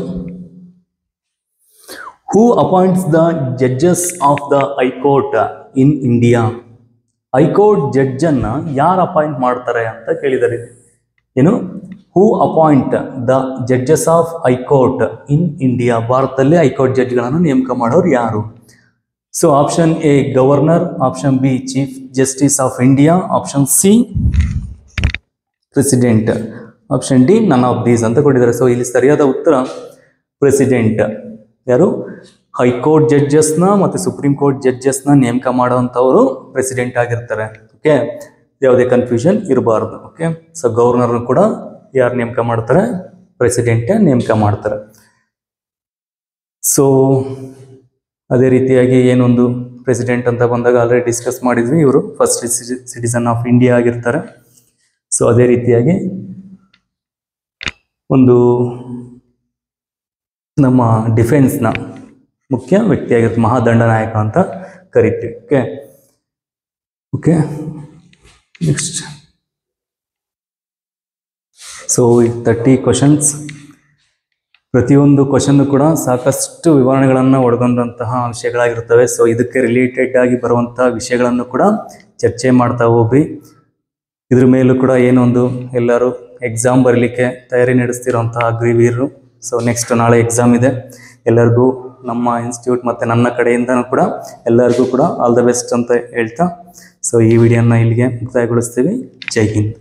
who appoints the judges of the high court in India? High court ಜಡ್ಜನ್ನು ಯಾರು ಅಪಾಯಿಂಟ್ ಮಾಡ್ತಾರೆ ಅಂತ ಕೇಳಿದ್ದಾರೆ. ಏನು? Who appoint the judges of high court in India. ಭಾರತದಲ್ಲಿ ಹೈಕೋರ್ಟ್ ಜಡ್ಜ್ಗಳನ್ನು ನೇಮಕ ಮಾಡೋರು ಯಾರು? So option A governor, option B chief justice of India, option C president, option D none of these ಅಂತ ಕೊಟ್ಟಿದ್ದಾರೆ. ಸೊ ಇಲ್ಲಿ ಸರಿಯಾದ ಉತ್ತರ ಪ್ರೆಸಿಡೆಂಟ್. ಯಾರು? ಹೈಕೋರ್ಟ್ ಜಡ್ಜಸ್ನ ಮತ್ತು ಸುಪ್ರೀಂ ಕೋರ್ಟ್ ಜಡ್ಜಸ್ನ ನೇಮಕ ಮಾಡುವಂಥವರು ಪ್ರೆಸಿಡೆಂಟ್ ಆಗಿರ್ತಾರೆ. ಓಕೆ, ಯಾವುದೇ ಕನ್ಫ್ಯೂಷನ್ ಇರಬಾರ್ದು. ಓಕೆ, ಸೊ ಗವರ್ನರ್ನು ಕೂಡ ಯಾರು ನೇಮಕ ಮಾಡ್ತಾರೆ? ಪ್ರೆಸಿಡೆಂಟ್ ನೇಮಕ ಮಾಡ್ತಾರೆ. ಸೊ ಅದೇ ರೀತಿಯಾಗಿ ಏನೊಂದು ಪ್ರೆಸಿಡೆಂಟ್ ಅಂತ ಬಂದಾಗ ಆಲ್ರೆಡಿ ಡಿಸ್ಕಸ್ ಮಾಡಿದ್ವಿ, ಇವರು ಫಸ್ಟ್ ಸಿಟಿಸನ್ ಆಫ್ ಇಂಡಿಯಾ ಆಗಿರ್ತಾರೆ. ಸೊ ಅದೇ ರೀತಿಯಾಗಿ ಒಂದು ನಮ್ಮ ಡಿಫೆನ್ಸ್ನ ಮುಖ್ಯ ವ್ಯಕ್ತಿಯಾಗಿರುತ್ತೆ, ಮಹಾದಂಡನಾಯಕ ಅಂತ ಕರಿತೀವಿ. Okay okay next. So 30 questions. ಪ್ರತಿಯೊಂದು ಕ್ವಶನ್ ಕೂಡ ಸಾಕಷ್ಟು ವಿವರಣೆಗಳನ್ನು ಒಳಗೊಂಡಂತಹ ವಿಷಯಗಳಾಗಿರ್ತವೆ. ಸೊ ಇದಕ್ಕೆ ರಿಲೇಟೆಡ್ ಆಗಿ ಬರುವಂತಹ ವಿಷಯಗಳನ್ನು ಕೂಡ ಚರ್ಚೆ ಮಾಡ್ತಾ ಹೋಗ್ರಿ. ಇದ್ರ ಮೇಲೂ ಕೂಡ ಏನೊಂದು ಎಲ್ಲರೂ ಎಕ್ಸಾಮ್ ಬರಲಿಕ್ಕೆ ತಯಾರಿ ನಡೆಸ್ತಿರೋಂತಹ ಅಗ್ರಿವೀರರು. ಸೊ ನೆಕ್ಸ್ಟ್ ನಾಳೆ ಎಕ್ಸಾಮ್ ಇದೆ. ಎಲ್ಲರಿಗೂ ನಮ್ಮ ಇನ್ಸ್ಟಿಟ್ಯೂಟ್ ಮತ್ತು ನನ್ನ ಕಡೆಯಿಂದನೂ ಕೂಡ ಎಲ್ಲರಿಗೂ ಕೂಡ ಆಲ್ ದ ಬೆಸ್ಟ್ ಅಂತ ಹೇಳ್ತಾ, ಸೊ ಈ ವಿಡಿಯೋನ ಇಲ್ಲಿಗೆ ಮುಕ್ತಾಯಗೊಳಿಸ್ತೀವಿ. ಜೈ ಹಿಂದ್.